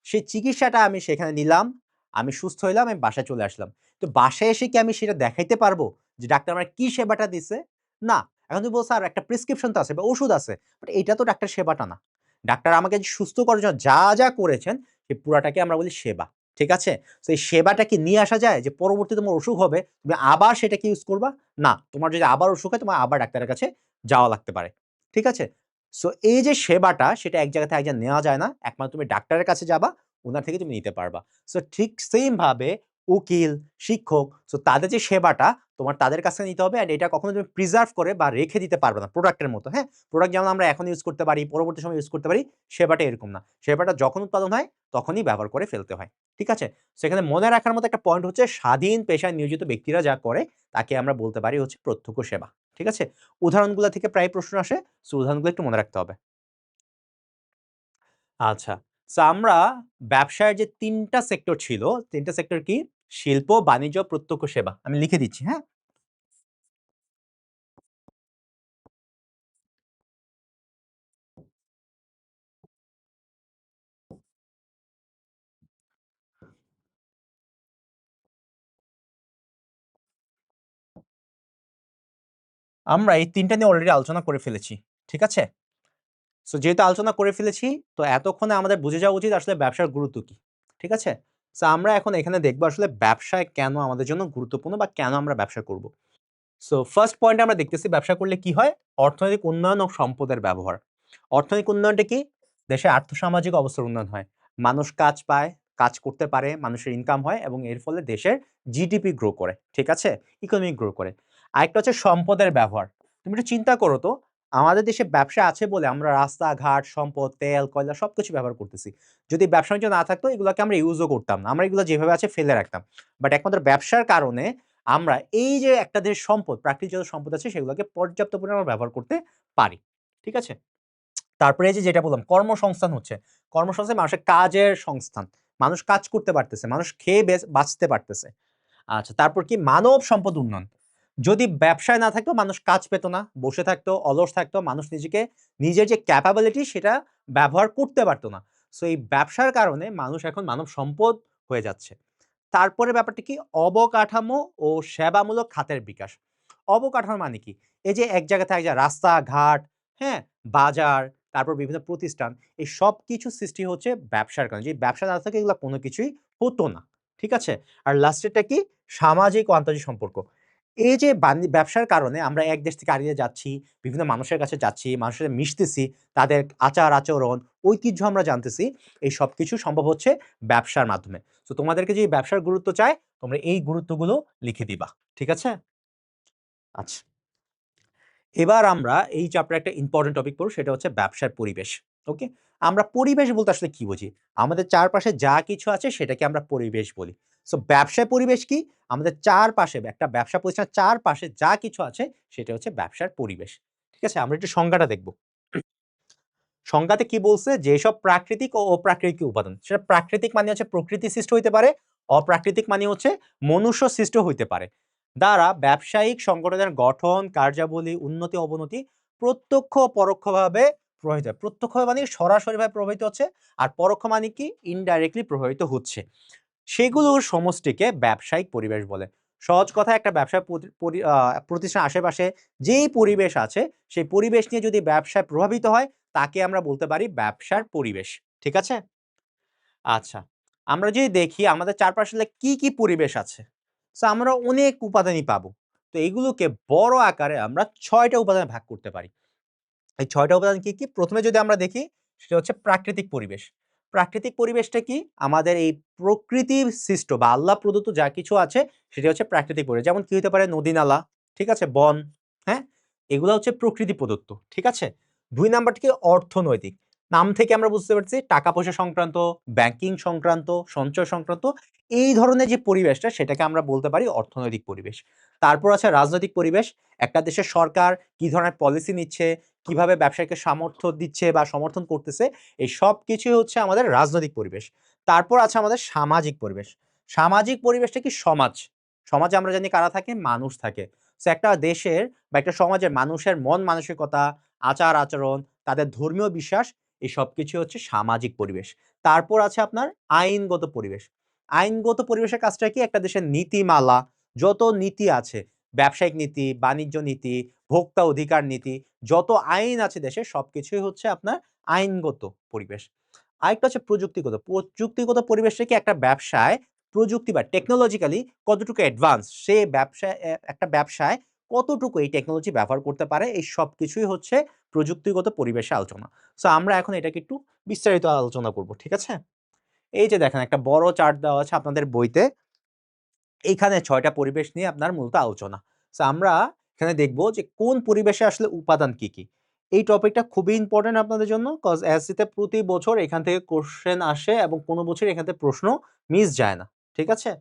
সেই চিকিৎসাটা আমি সেখানে নিলাম, আমি সুস্থ হইলাম, আমি বাসায় চলে আসলাম। তো বাসায় এসে কি আমি সেটা দেখাইতে পারবো যে ডাক্তার আমাকে কি সেবাটা দিছে? না। এখন তুমি বলছো, "স্যার একটা প্রেসক্রিপশন তো আছে বা ওষুধ আছে।" বাট এটা তো ডাক্তার সেবাটা না। ডাক্তার আমাকে যে সুস্থ করার জন্য যা করেছেন, সেই পুরাটাকে আমরা বলি সেবা। ঠিক আছে? সো এই সেবাটা কি নিয়ে আসা যায় যে পরবর্তীতে তোমার অসুখ হবে, তুমি আবার সেটাকে ইউজ করবা? না। তোমার যদি আবার অসুখ হয়, তোমার আবার ডাক্তারের কাছে যাওয়া লাগতে পারে। ঠিক আছে? সো এই যে সেবাটা সেটা এক জায়গা থেকে এক জায়গায় নেওয়া যায় না। একমাত্র তুমি ডাক্তারের কাছে যাবা, উনার থেকে তুমি নিতে পারবা। সো ঠিক সেইম ভাবে উকিল, শিক্ষক, সো তাদের যে সেবাটা তোমার তাদের কাছে নিতে হবে, অ্যান্ড এটা কখনো তুমি প্রিজার্ভ করে বা রেখে দিতে পারবে না প্রোডাক্টের মতো। হ্যাঁ? প্রোডাক্ট যেমন আমরা এখন ইউজ করতে পারি, পরবর্তী সময়ে ইউজ করতে পারি, সেবাটা এরকম না। সেবাটা যখন উৎপাদন হয় তখনই ব্যবহার করে ফেলতে হয়। ঠিক আছে? সেখানে মনে রাখার মতো একটা পয়েন্ট হচ্ছে স্বাধীন পেশায় নিয়োজিত ব্যক্তিরা যা করে তাকে আমরা বলতে পারি হচ্ছে প্রত্যক্ষ সেবা। ঠিক আছে? উদাহরণগুলা থেকে প্রায় প্রশ্ন আসে। সো উদাহরণগুলো একটু মনে রাখতে হবে। আচ্ছা। সো আমরা ব্যবসার যে ৩ টা সেক্টর ছিল, ৩ টা সেক্টর কি? শিল্প, বাণিজ্য, প্রত্যক্ষ সেবা। আমি লিখে দিচ্ছি, হ্যাঁ? আমরা এই ৩ টা নিয়ে অলরেডি আলোচনা করে ফেলেছি। ঠিক আছে? সো যেহেতু আলোচনা করে ফেলেছি, তো এতক্ষণে আমাদের বুঝে যাওয়া উচিত আসলে ব্যবসার গুরুত্ব কি। ঠিক আছে? সো আমরা এখন এখানে দেখব আসলে ব্যবসায় কেন আমাদের জন্য গুরুত্বপূর্ণ বা কেন আমরা ব্যবসা করব। সো ফার্স্ট পয়েন্টে আমরা দেখতেছি ব্যবসা করলে কি হয়? অর্থনৈতিক উন্নয়ন ও সম্পদের ব্যবহার। অর্থনৈতিক উন্নয়নটা কি? দেশের আর্থসামাজিক অবস্থার উন্নয়ন হয়। মানুষ কাজ পায়, কাজ করতে পারে, মানুষের ইনকাম হয় এবং এর ফলে দেশের জিডিপি গ্রো করে। ঠিক আছে? ইকোনমি গ্রো করে। আরেকটা হচ্ছে সম্পদের ব্যবহার। তুমি একটু চিন্তা করো তো, আমাদের দেশে ব্যবসা আছে বলে আমরা রাস্তাঘাট, সম্পদ, তেল, কয়লা সবকিছু ব্যবহার করতেছি। যদি ব্যবসা-বাণিজ্য না থাকতো এগুলোকে আমরা ইউজও করতাম না। আমরা এগুলো যেভাবে আছে ফেলে রাখতাম। বাট একমাত্র ব্যবসার কারণে আমরা এই যে একটা দেশের সম্পদ, প্রাকৃতিক যত সম্পদ আছে সেগুলোকে পর্যাপ্ত পরিমাণে আমরা ব্যবহার করতে পারি। ঠিক আছে? তারপরে এই যে যেটা বললাম কর্মসংস্থান হচ্ছে। কর্মসংস্থান মানুষের কাজের সংস্থান। মানুষ কাজ করতে পারতেছে, মানুষ খেয়ে বাঁচতে পারতেছে। আচ্ছা, তারপর কি মানব সম্পদ উন্নয়ন। যদি ব্যবসায় না থাকতো মানুষ কাজ পেত না, বসে থাকতো, অলস থাকতো, মানুষ নিজেকে নিজের যে ক্যাপাবিলিটি সেটা ব্যবহার করতে পারত না। সো এই ব্যবসার কারণে মানুষ এখন মানব সম্পদ হয়ে যাচ্ছে। তারপরে ব্যাপারটা কি? অবকাঠামো ও সেবামূলক খাতের বিকাশ। অবকাঠামো মানে কি? এই যে এক জায়গা থেকে রাস্তাঘাট, হ্যাঁ? বাজার, তারপর বিভিন্ন প্রতিষ্ঠান, এই সবকিছু সৃষ্টি হচ্ছে ব্যবসার কারণে। যদি ব্যবসা না থাকে এগুলা কোনো কিছুই হতো না। ঠিক আছে? আর লাস্টেরটা কি? সামাজিক ও আন্তর্জাতিক সম্পর্ক। এই যে ব্যবসার কারণে আমরা এক দেশ থেকে আরেক যাচ্ছি, বিভিন্ন মানুষের কাছে যাচ্ছি, মানুষের সাথে মিশতেছি, তাদের আচার-আচরণ, ঐতিহ্য আমরা জানতেছি। এই সবকিছু সম্ভব হচ্ছে ব্যবসার মাধ্যমে। সো তোমাদেরকে যদি ব্যবসার গুরুত্ব চায়, তোমরা এই গুরুত্বগুলো লিখে দিবা। ঠিক আছে? আচ্ছা। এবার আমরা এই চ্যাপ্টারে একটা ইম্পোর্টেন্ট টপিক পড়ব সেটা হচ্ছে ব্যবসার পরিবেশ। ওকে? আমরা পরিবেশ বলতে আসলে কি বুঝি? আমাদের চারপাশে যা কিছু আছে সেটাকে আমরা পরিবেশ বলি। সো ব্যবসায় পরিবেশ কি? আমাদের চারপাশে একটা ব্যবসা প্রতিষ্ঠানের চারপাশে যা কিছু আছে সেটা হচ্ছে ব্যবসার পরিবেশ। ঠিক আছে? আমরা একটু সংজ্ঞাটা দেখব। সংজ্ঞাতে কি বলছে? যেসব প্রাকৃতিক ও অপ্রাকৃতিক উপাদান। সেটা প্রাকৃতিক মানে হচ্ছে প্রকৃতি সৃষ্ট হইতে পারে, অপ্রাকৃতিক মানে হচ্ছে মনুষ্য সৃষ্ট হইতে পারে। দ্বারা ব্যবসায়িক সংগঠনের গঠন, কার্যাবলী, উন্নতি, অবনতি প্রত্যক্ষ ও পরোক্ষভাবে প্রভাবিত হয়। প্রত্যক্ষভাবে মানে সরাসরিভাবে প্রভাবিত হচ্ছে, আর পরোক্ষ মানে কি? ইনডাইরেক্টলি প্রভাবিত হচ্ছে। সেগুলোর সমষ্টিকে ব্যবসায়িক পরিবেশ বলে। সহজ কথায় একটা ব্যবসা প্রতিষ্ঠানের আশেপাশে যেই পরিবেশ আছে, সেই পরিবেশ নিয়ে যদি ব্যবসায় প্রভাবিত হয়, তাকে আমরা বলতে পারি ব্যবসার পরিবেশ। ঠিক আছে? আচ্ছা। আমরা যদি দেখি আমাদের চারপাশে আসলে কি পরিবেশ আছে? সো আমরা অনেক উপাদানই পাবো। তো এগুলোকে বড় আকারে আমরা ৬ টা উপাদানে ভাগ করতে পারি। এই ৬ টা উপাদান কি? ১ম এ যদি আমরা দেখি সেটা হচ্ছে প্রাকৃতিক পরিবেশ। প্রাকৃতিক পরিবেশটা কি? আমাদের এই প্রকৃতির সৃষ্ট বা আল্লাহ প্রদত্ত যা কিছু আছে সেটা হচ্ছে প্রাকৃতিক পরিবেশ। যেমন কি হতে পারে? নদী-নালা, ঠিক আছে? বন, হ্যাঁ? এগুলা হচ্ছে প্রকৃতি প্রদত্ত। ঠিক আছে? ২ নাম্বারটা কি? অর্থনৈতিক। নাম থেকে আমরা বুঝতে পারছি টাকা-পয়সা সংক্রান্ত, ব্যাংকিং সংক্রান্ত, সঞ্চয় সংক্রান্ত এই ধরনের যে পরিবেশটা সেটাকে আমরা বলতে পারি অর্থনৈতিক পরিবেশ। তারপর আছে রাজনৈতিক পরিবেশ। একটা দেশের সরকার কি ধরনের পলিসি নিচ্ছে, কিভাবে ব্যবসায়ীকে সামর্থ্য দিচ্ছে বা সমর্থন করতেছে, এই সবকিছুই হচ্ছে আমাদের রাজনৈতিক পরিবেশ। তারপর আছে আমাদের সামাজিক পরিবেশ। সামাজিক পরিবেশটা কি? সমাজ। সমাজে আমরা জানি কারা থাকে? মানুষ থাকে। সো একটা দেশের বা একটা সমাজের মানুষের মন মানসিকতা, আচার-আচরণ, তাদের ধর্মীয় বিশ্বাস এই সবকিছু হচ্ছে সামাজিক পরিবেশ। তারপর আছে আপনার আইনগত পরিবেশ। আইনগত পরিবেশের কাজটা কি? একটা দেশের নীতিমালা, যত নীতি আছে, ব্যবসায়িক নীতি, বাণিজ্য নীতি, ভোক্তা অধিকার নীতি, যত আইন আছে দেশে সবকিছুই হচ্ছে আপনার আইনগত পরিবেশ। আরেকটা হচ্ছে প্রযুক্তিগত। প্রযুক্তিগত পরিবেশটা কি? একটা ব্যবসায় প্রযুক্তি বা টেকনোলজিক্যালি কতটুকু অ্যাডভান্স, সে ব্যবসায় একটা ব্যবসায় কতটুকু এই টেকনোলজি ব্যবহার করতে পারে, এই সবকিছুই হচ্ছে প্রযুক্তিগত পরিবেশে আলোচনা। সো আমরা এখন এটাকে একটু বিস্তারিত আলোচনা করব। ঠিক আছে? এই যে দেখেন একটা বড় চার্ট দেওয়া আছে আপনাদের বইতে। এইখানে ৬ টা পরিবেশ নিয়ে আপনার মূলত আলোচনা। সো আমরা এখানে দেখব যে কোন পরিবেশে আসলে উপাদান কি? এই টপিকটা খুবই ইম্পোর্টেন্ট আপনাদের জন্য। কজ এসসিতে প্রতি বছর এখান থেকে কোয়েশ্চেন আসে এবং কোন বছর এখান থেকে প্রশ্ন মিস যায় না। ঠিক আছে?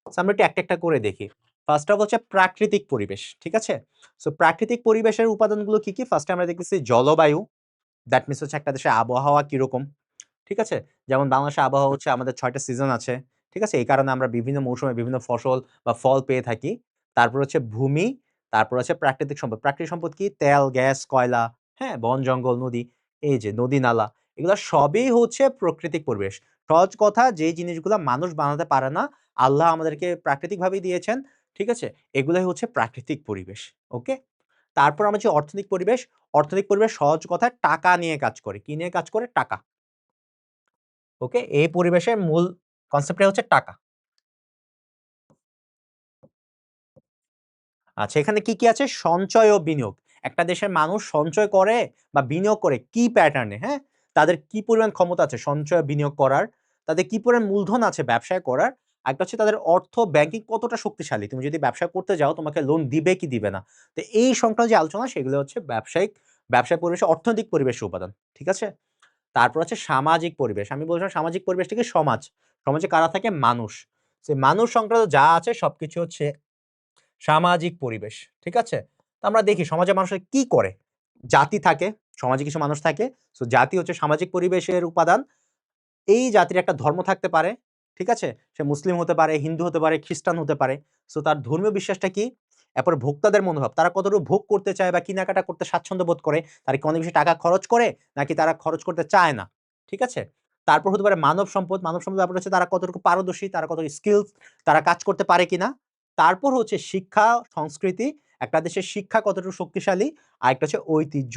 সো আমরা একটু একটা করে দেখি। ফার্স্ট অফ হচ্ছে প্রাকৃতিক পরিবেশ। ঠিক আছে? সো প্রাকৃতিক পরিবেশের উপাদানগুলো কি? ফার্স্ট এ আমরা দেখতেছি জলবায়ু। দ্যাট মিনস হচ্ছে একটা দেশের আবহাওয়া কিরকম। ঠিক আছে? যেমন বাংলাদেশের আবহাওয়া হচ্ছে আমাদের ৬ টা সিজন আছে। ঠিক আছে? এই কারণে আমরা বিভিন্ন মৌসুমে বিভিন্ন ফসল বা ফল পেয়ে থাকি। তারপর হচ্ছে ভূমি, তারপর হচ্ছে প্রাকৃতিক সম্পদ। প্রাকৃতিক সম্পদ কি? তেল, গ্যাস, কয়লা, হ্যাঁ? বন-জঙ্গল, নদী, এই যে নদী-নালা এগুলা সবই হচ্ছে প্রাকৃতিক পরিবেশ। সহজ কথা যেই জিনিসগুলা মানুষ বানাতে পারে না, আল্লাহ আমাদেরকে প্রাকৃতিকভাবেই দিয়েছেন। ঠিক আছে? এগুলাই হচ্ছে প্রাকৃতিক পরিবেশ। ওকে? তারপর আমরা যে অর্থনৈতিক পরিবেশ সহজ কথায় টাকা নিয়ে কাজ করে। কি নিয়ে কাজ করে? টাকা। ওকে? এই পরিবেশের মূল কনসেপ্টটাই হচ্ছে টাকা। আচ্ছা এখানে কি আছে? সঞ্চয় ও বিনিয়োগ। একটা দেশের মানুষ সঞ্চয় করে বা বিনিয়োগ করে কি প্যাটার্ন এ, হ্যাঁ? তাদের কি পরিমাণ ক্ষমতা আছে সঞ্চয় বিনিয়োগ করার, তাদের কি পরিমাণ মূলধন আছে ব্যবসায় করার, আরেকটা হচ্ছে তাদের অর্থ ব্যাংকিং কতটা শক্তিশালী। তুমি যদি ব্যবসা করতে যাও তোমাকে লোন দিবে কি দিবে না। তো এই সংক্রান্ত যে আলোচনা সেগুলো হচ্ছে ব্যবসায় পরিবেশে অর্থনৈতিক পরিবেশের উপাদান। ঠিক আছে? তারপর হচ্ছে সামাজিক পরিবেশ। আমি বলছিলাম সামাজিক পরিবেশটা কি সমাজ। সমাজে কারা থাকে? মানুষ। সে মানুষ সংক্রান্ত যা আছে সবকিছু হচ্ছে সামাজিক পরিবেশ। ঠিক আছে? তো আমরা দেখি সমাজের মানুষরা কি করে? জাতি থাকে, সমাজে কিছু মানুষ থাকে। সো জাতি হচ্ছে সামাজিক পরিবেশের উপাদান। এই জাতির একটা ধর্ম থাকতে পারে। ঠিক আছে? সে মুসলিম হতে পারে, হিন্দু হতে পারে, খ্রিস্টান হতে পারে। সো তার ধর্মীয় বিশ্বাসটা কি? এরপর ভোক্তাদের মনোভাব। তারা কতটুকু ভোগ করতে চায় বা কেনাকাটা করতে স্বাচ্ছন্দ্য বোধ করে? তারা কি অনেক বেশি টাকা খরচ করে? নাকি তারা খরচ করতে চায় না? ঠিক আছে? তারপর হতে পারে মানব সম্পদ। মানব সম্পদ ব্যাপারটা হচ্ছে তারা কতটুকু পারদর্শী, তারা কত স্কিলস, তারা কাজ করতে পারে কিনা? তারপর হচ্ছে শিক্ষা, সংস্কৃতি। একটা দেশের শিক্ষা কতটুকু শক্তিশালী? আরেকটা হচ্ছে ঐতিহ্য।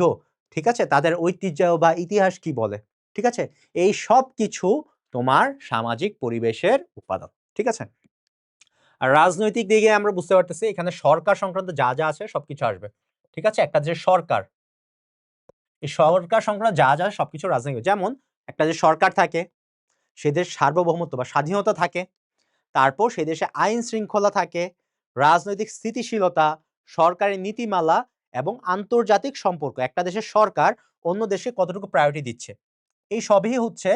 ঠিক আছে? তাদের ঐতিহ্য বা ইতিহাস কি বলে? ঠিক আছে? এই সবকিছু তোমার সামাজিক পরিবেশের উপাদান। ঠিক আছে? আর রাজনৈতিক দিকে আমরা বুঝতে পারতেছি এখানে সরকার সংক্রান্ত যা আছে সবকিছু আসবে। ঠিক আছে? একটা যে সরকার, এই সরকার সংক্রান্ত যা সবকিছু রাজনৈতিক। যেমন একটা যে সরকার থাকে, সে দেশ সার্বভৌমত্ব বা স্বাধীনতা থাকে। তারপর সে দেশে আইন শৃঙ্খলা থাকে, রাজনৈতিক স্থিতিশীলতা, সরকারি নীতিমালা এবং আন্তর্জাতিক সম্পর্ক। একটা দেশের সরকার অন্য দেশে কতটুকু প্রায়োরিটি দিচ্ছে। এই সবই হচ্ছে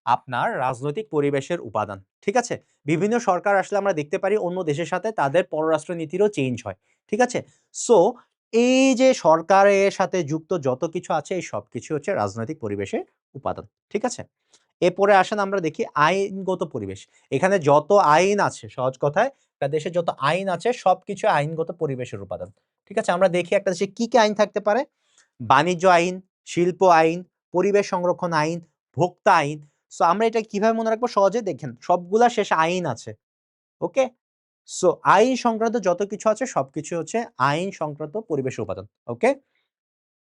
আপনার রাজনৈতিক পরিবেশের উপাদান। ঠিক আছে? বিভিন্ন সরকার আসলে আমরা দেখতে পারি অন্য দেশের সাথে তাদের পররাষ্ট্র নীতিরও চেঞ্জ হয়। ঠিক আছে? সো এই যে সরকারের সাথে যুক্ত যত কিছু আছে এই সবকিছু হচ্ছে রাজনৈতিক পরিবেশের উপাদান। ঠিক আছে? এরপরে আসেন আমরা দেখি আইনগত পরিবেশ। এখানে যত আইন আছে সহজ কথায় একটা দেশে যত আইন আছে সবকিছু আইনগত পরিবেশের উপাদান। ঠিক আছে? আমরা দেখি একটা দেশে কি আইন থাকতে পারে? বাণিজ্য আইন, শিল্প আইন, পরিবেশ সংরক্ষণ আইন, ভোক্তা আইন। সো আমরা এটা কিভাবে মনে রাখবো? সহজে দেখেন সবগুলা শেষে আইন আছে। ওকে? সো আইন সংক্রান্ত যত কিছু আছে সবকিছু হচ্ছে আইন সংক্রান্ত পরিবেশের উপাদান। ওকে?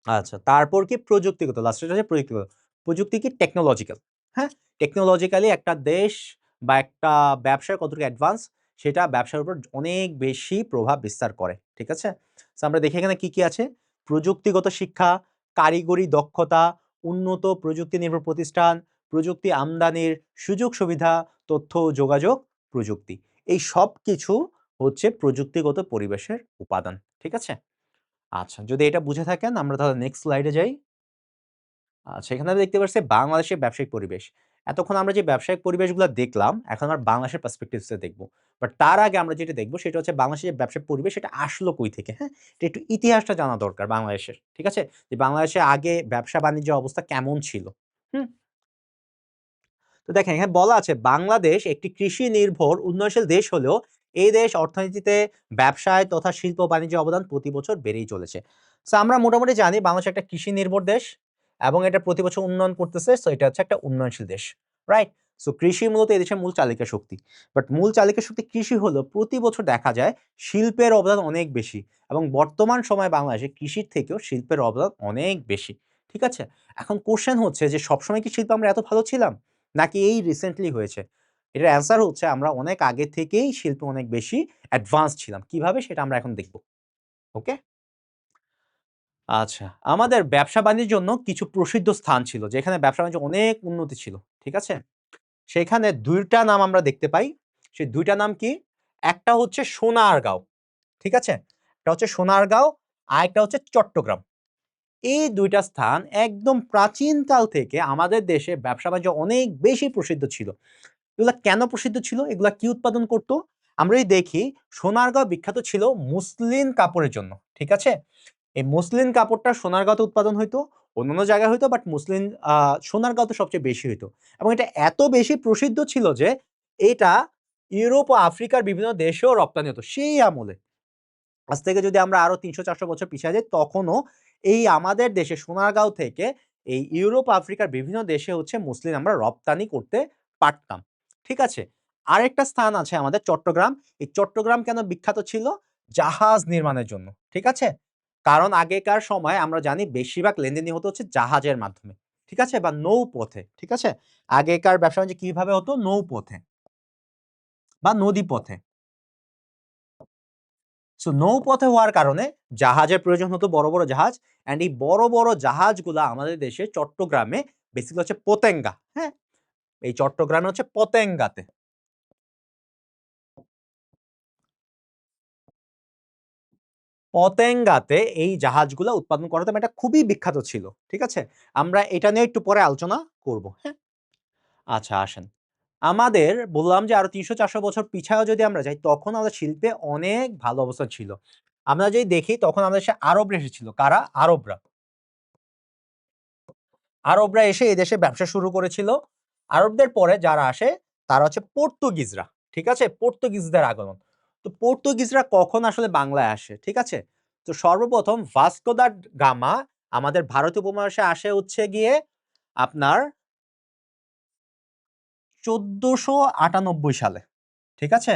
আচ্ছা, তারপর কি প্রযুক্তিগত, লাস্টেরটা হচ্ছে প্রযুক্তিগত। প্রযুক্তি কি? টেকনোলজিক্যাল। হ্যাঁ? টেকনোলজিক্যালি একটা দেশ বা একটা ব্যবসায় কতটুকু অ্যাডভান্স সেটা ব্যবসার উপর অনেক বেশি প্রভাব বিস্তার করে। ঠিক আছে? সো আমরা দেখি এখানে কি আছে? প্রযুক্তিগত শিক্ষা, কারিগরি দক্ষতা, উন্নত প্রযুক্তি নির্ভর প্রতিষ্ঠান, প্রযুক্তি আমদানির সুযোগ সুবিধা, তথ্য ও যোগাযোগ প্রযুক্তি। এই সবকিছু হচ্ছে প্রযুক্তিগত পরিবেশের উপাদান। ঠিক আছে? আচ্ছা, যদি এটা বুঝে থাকেন আমরা তাহলে নেক্সট স্লাইডে যাই। আচ্ছা, এখানে আমি দেখতে পাচ্ছি বাংলাদেশের ব্যবসায়িক পরিবেশ। এতক্ষণ আমরা যে ব্যবসায়িক পরিবেশগুলো দেখলাম, এখন আমরা বাংলাদেশের পার্সপেক্টিভস এ দেখব। বাট তার আগে আমরা যেটা দেখব সেটা হচ্ছে বাংলাদেশের যে ব্যবসায়িক পরিবেশ সেটা আসলো কই থেকে, হ্যাঁ? এটা একটু ইতিহাসটা জানা দরকার বাংলাদেশের। ঠিক আছে? যে বাংলাদেশে আগে ব্যবসা-বাণিজ্যের অবস্থা কেমন ছিল? হুম? তো দেখেন এখানে বলা আছে বাংলাদেশ একটি কৃষি নির্ভর উন্নয়নশীল দেশ হলেও এই দেশ অর্থনীতিতে ব্যবসায় তথা শিল্প বাণিজ্যের অবদান প্রতি বছর বেড়েই চলেছে। সো আমরা মোটামুটি জানি বাংলাদেশ একটা কৃষি নির্ভর দেশ এবং এটা প্রতি বছর উন্নয়ন করতেছে। সো এটা হচ্ছে একটা উন্নয়নশীল দেশ। রাইট? সো কৃষি মূলত এই দেশের মূল চালিকা শক্তি। বাট মূল চালিকা শক্তি কৃষি হলেও প্রতি বছর দেখা যায় শিল্পের অবদান অনেক বেশি এবং বর্তমান সময়ে বাংলাদেশে কৃষির থেকেও শিল্পের অবদান অনেক বেশি। ঠিক আছে? এখন কোশ্চেন হচ্ছে যে সবসময় কি শিল্প আমরা এত ভালো ছিলাম? নাকি এই রিসেন্টলি হয়েছে? এটার অ্যান্সার হচ্ছে আমরা অনেক আগে থেকেই শিল্পে অনেক বেশি অ্যাডভান্স ছিলাম। কিভাবে সেটা আমরা এখন দেখব। ওকে? আচ্ছা, আমাদের ব্যবসা-বাণিজ্যের জন্য কিছু প্রসিদ্ধ স্থান ছিল যেখানে ব্যবসা-বাণিজ্য অনেক উন্নতি ছিল। ঠিক আছে? সেখানে ২ টা নাম আমরা দেখতে পাই। সেই ২ টা নাম কি? একটা হচ্ছে সোনারগাঁও। ঠিক আছে? একটা হচ্ছে সোনারগাঁও, আরেকটা হচ্ছে চট্টগ্রাম। এই ২ টা স্থান একদম প্রাচীনকাল থেকে আমাদের দেশে ব্যবসা-বাণিজ্য অনেক বেশি প্রসিদ্ধ ছিল। এগুলা কেন প্রসিদ্ধ ছিল? এগুলা কি উৎপাদন করত? আমরা যদি দেখি সোনারগাঁও বিখ্যাত ছিল মুসলিন কাপড়ের জন্য। ঠিক আছে? এই মসলিন কাপড়টা সোনারগাঁওতে উৎপাদন হইতো, অন্যান্য জায়গায় হইতো, বাট মসলিন সোনারগাঁওতে সবচেয়ে বেশি হইতো এবং এটা এত বেশি প্রসিদ্ধ ছিল যে এটা ইউরোপ ও আফ্রিকার বিভিন্ন দেশেও রপ্তানি হতো সেই আমলে। আজ থেকে যদি আমরা আরো ৩০০-৪০০ বছর পিছিয়ে যাই তখনও এই আমাদের দেশে সোনারগাঁও থেকে এই ইউরোপ আফ্রিকার বিভিন্ন দেশে হচ্ছে মসলিন আমরা রপ্তানি করতে পারতাম। ঠিক আছে? আরেকটা স্থান আছে আমাদের চট্টগ্রাম। এই চট্টগ্রাম কেন বিখ্যাত ছিল? জাহাজ নির্মাণের জন্য। ঠিক আছে? কারণ আগেকার সময়ে আমরা জানি বেশিরভাগ লেনদেনই হতো হচ্ছে জাহাজের মাধ্যমে। ঠিক আছে? বা নৌপথে। ঠিক আছে? আগেকার ব্যবসা-বাণিজ্য কিভাবে হতো? নৌপথে বা নদীপথে। সো নৌপথে হওয়ার কারণে জাহাজের প্রয়োজন হতো বড়, বড় জাহাজ অ্যান্ড এই বড়, বড় জাহাজগুলা আমাদের দেশে চট্টগ্রামে বেসিক্যালি হচ্ছে পতেঙ্গা, হ্যাঁ? এই চট্টগ্রামে হচ্ছে পতেঙ্গাতে। পতেঙ্গাতে এই জাহাজগুলা উৎপাদন করা হতো এবং এটা খুবই বিখ্যাত ছিল। ঠিক আছে? আমরা এটা নিয়ে একটু পরে আলোচনা করব, হ্যাঁ? আচ্ছা আসেন। আমাদের বললাম যে আরো ৩০০-৪০০ বছর পিছায়েও যদি আমরা যাই তখন আমাদের শিল্পে অনেক ভালো অবস্থা ছিল। আমরা যদি দেখি তখন আমাদের দেশে আরবরা এসেছিল। কারা? আরবরা। আরবরা এসে এই দেশে ব্যবসা শুরু করেছিল। আরবদের পরে যারা আসে তারা হচ্ছে পর্তুগিজরা। ঠিক আছে? পর্তুগিজদের আগমন। তো পর্তুগিজরা কখন আসলে বাংলায় আসে? ঠিক আছে? তো সর্বপ্রথম ভাস্কো দা গামা আমাদের ভারতীয় উপমহাদেশে আসে হচ্ছে গিয়ে আপনার ১৪৯৮ সালে। ঠিক আছে?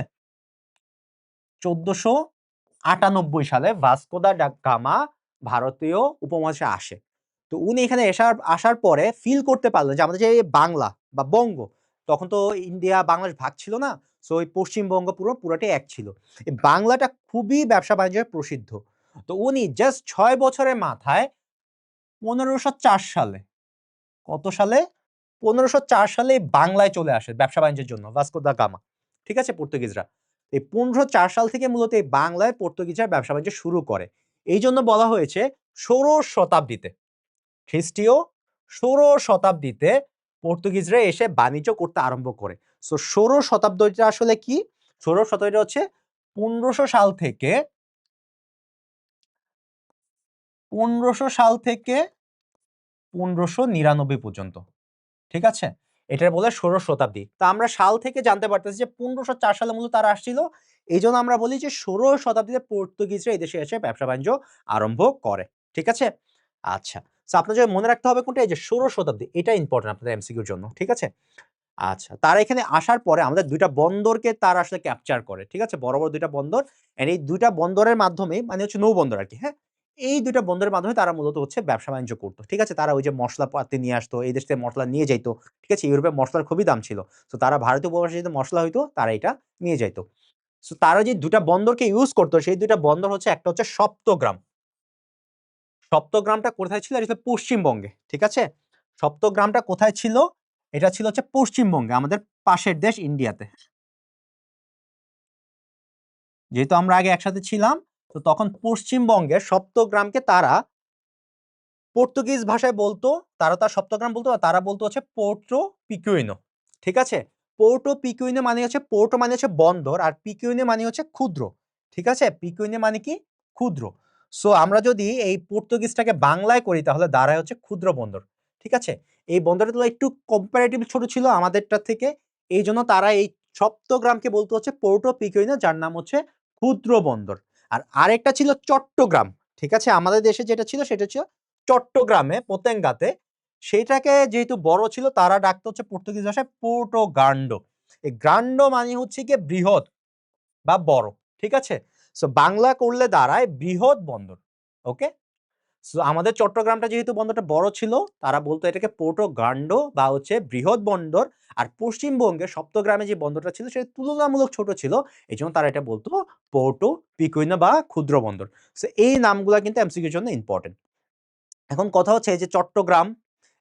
১৪৯৮ সালে ভাস্কো দা গামা ভারতীয় উপমহাদেশে আসে। তো উনি এখানে আসার পরে ফিল করতে পারলেন যে আমাদের যে বাংলা বা বঙ্গ, তখন তো ইন্ডিয়া বাংলাদেশ ভাগ ছিল না। সো ওই পশ্চিমবঙ্গ পুরোটাই এক ছিল। এই বাংলাটা খুবই ব্যবসা-বাণিজ্যে প্রসিদ্ধ। তো উনি জাস্ট ৬ বছরের মাথায় ১৫০৪ সালে, কত সালে? ১৫০৪ সালে বাংলায় চলে আসে ব্যবসা-বাণিজ্যের জন্য ভাস্কো দা গামা। ঠিক আছে? পর্তুগিজরা। এই ১৫০৪ সাল থেকে মূলত এই বাংলায় পর্তুগিজরা ব্যবসা-বাণিজ্য শুরু করে। এইজন্য বলা হয়েছে ষোড়শ শতাব্দীতে, খ্রিস্টীয় ষোড়শ শতাব্দীতে পর্তুগিজরা এসে বাণিজ্য করতে আরম্ভ করে। সো ষোড়শ শতাব্দীটা আসলে কি? ষোড়শ শতাব্দীটা হচ্ছে ১৫০০ সাল থেকে ১৫০০ সাল থেকে ১৫৯৯ পর্যন্ত। ঠিক আছে? এটার বলে ষোড়শ শতাব্দী। তো আমরা সাল থেকে জানতে পারতেছি যে ১৫০৪ সালে মূলত তারা আসছিল। এইজন্য আমরা বলি যে ষোড়শ শতাব্দীতে পর্তুগিজরা এই দেশে এসে ব্যবসা-বাণিজ্য আরম্ভ করে। ঠিক আছে? আচ্ছা। সো আপনাদের মনে রাখতে হবে কোনটা? এই যে ষোড়শ শতাব্দী। এটা ইম্পোর্টেন্ট আপনাদের এমসিকিউর জন্য। ঠিক আছে? আচ্ছা। তারা এখানে আসার পরে আমাদের ২ টা বন্দরকে তারা আসলে ক্যাপচার করে। ঠিক আছে? বড়, বড় ২ টা বন্দর। অ্যান্ড এই ২ টা বন্দরের মাধ্যমে মানে হচ্ছে নৌবন্দর আরকি, হ্যাঁ? এই ২ টা বন্দরের মাধ্যমে তারা মূলত হচ্ছে ব্যবসা-বাণিজ্য করত। ঠিক আছে? তারা ওই যে মসলাপাতি নিয়ে আসতো, এই দেশ থেকে মসলা নিয়ে যাইত। ঠিক আছে? ইউরোপে মসলার খুবই দাম ছিল। সো তারা ভারতীয় উপমহাদেশে যেহেতু মসলা হইতো, তারা এটা নিয়ে যাইত। সো তারা যে ২ টা বন্দরকে ইউজ করত, সেই ২ টা বন্দর হচ্ছে একটা হচ্ছে সপ্তগ্রাম। সপ্তগ্রামটা কোথায় ছিল? এটা ছিল পশ্চিমবঙ্গে। ঠিক আছে? সপ্তগ্রামটা কোথায় ছিল? এটা ছিল হচ্ছে পশ্চিমবঙ্গে, আমাদের পাশের দেশ ইন্ডিয়াতে। যেহেতু আমরা আগে একসাথে ছিলাম, তো তখন পশ্চিমবঙ্গের সপ্তগ্রামকে তারা পর্তুগিজ ভাষায় বলতো, তারা তার সপ্তগ্রাম বলতো না, তারা বলতো হচ্ছে পোর্টো পিকুইনো। ঠিক আছে? পোর্টো পিকুইনো মানে হচ্ছে পোর্টো মানে হচ্ছে বন্দর আর পিকুইনো মানে হচ্ছে ক্ষুদ্র। ঠিক আছে? পিকুইনো মানে কি? ক্ষুদ্র। সো আমরা যদি এই পর্তুগিজটাকে বাংলায় করি তাহলে দাঁড়ায় হচ্ছে ক্ষুদ্র বন্দর। ঠিক আছে? এই বন্দরের তুলনায় একটু কম্পারেটিভলি ছোট ছিল আমাদেরটা থেকে। এইজন্য তারা এই সপ্তগ্রামকে বলতো হচ্ছে পোর্টো পিকুইনো, যার নাম হচ্ছে ক্ষুদ্র বন্দর। আর আরেকটা ছিল চট্টগ্রাম। ঠিক আছে? আমাদের দেশে যেটা ছিল সেটা হচ্ছে চট্টগ্রামে পতেঙ্গাতে, সেইটাকে যেহেতু বড় ছিল তারা ডাকতো হচ্ছে পর্তুগিজ ভাষায় পোর্টো গান্ডো। এই গান্ডো মানে হচ্ছে গিয়ে বৃহৎ বা বড়। ঠিক আছে? সো বাংলা করলে দাঁড়ায় বৃহৎ বন্দর। ওকে? সো আমাদের চট্টগ্রামটা যেহেতু বন্দরটা বড় ছিল, তারা বলতো এটাকে পোর্টো গান্ডো বা হচ্ছে বৃহৎ বন্দর। আর পশ্চিমবঙ্গের সপ্তগ্রামে যে বন্দরটা ছিল সেটা তুলনামূলক ছোট ছিল। এজন্য তারা এটা বলতো পোর্টো পিকুইনো বা ক্ষুদ্র বন্দর। সো এই নামগুলা কিন্তু এমসিকিউর জন্য ইম্পোর্টেন্ট। এখন কথা হচ্ছে এই যে চট্টগ্রাম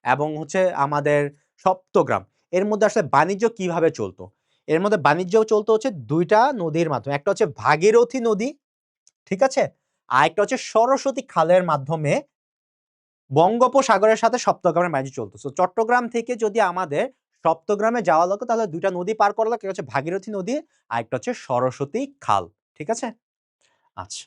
এবং হচ্ছে আমাদের সপ্তগ্রাম, এর মধ্যে আসলে বাণিজ্য কিভাবে চলতো? এর মধ্যে বাণিজ্য চলতো হচ্ছে ২ টা নদীর মাধ্যমে। একটা হচ্ছে ভাগীরথী নদী, ঠিক আছে? আরেকটা হচ্ছে সরস্বতী খালের মাধ্যমে বঙ্গোপসাগরের সাথে সপ্তগ্রামের বাণিজ্য চলতো। সো চট্টগ্রাম থেকে যদি আমাদের সপ্তগ্রামে যাওয়া লাগতো তাহলে ২ টা নদী পার করা লাগতো। একটা হচ্ছে ভাগীরথী নদী, আরেকটা হচ্ছে সরস্বতী খাল। ঠিক আছে? আচ্ছা।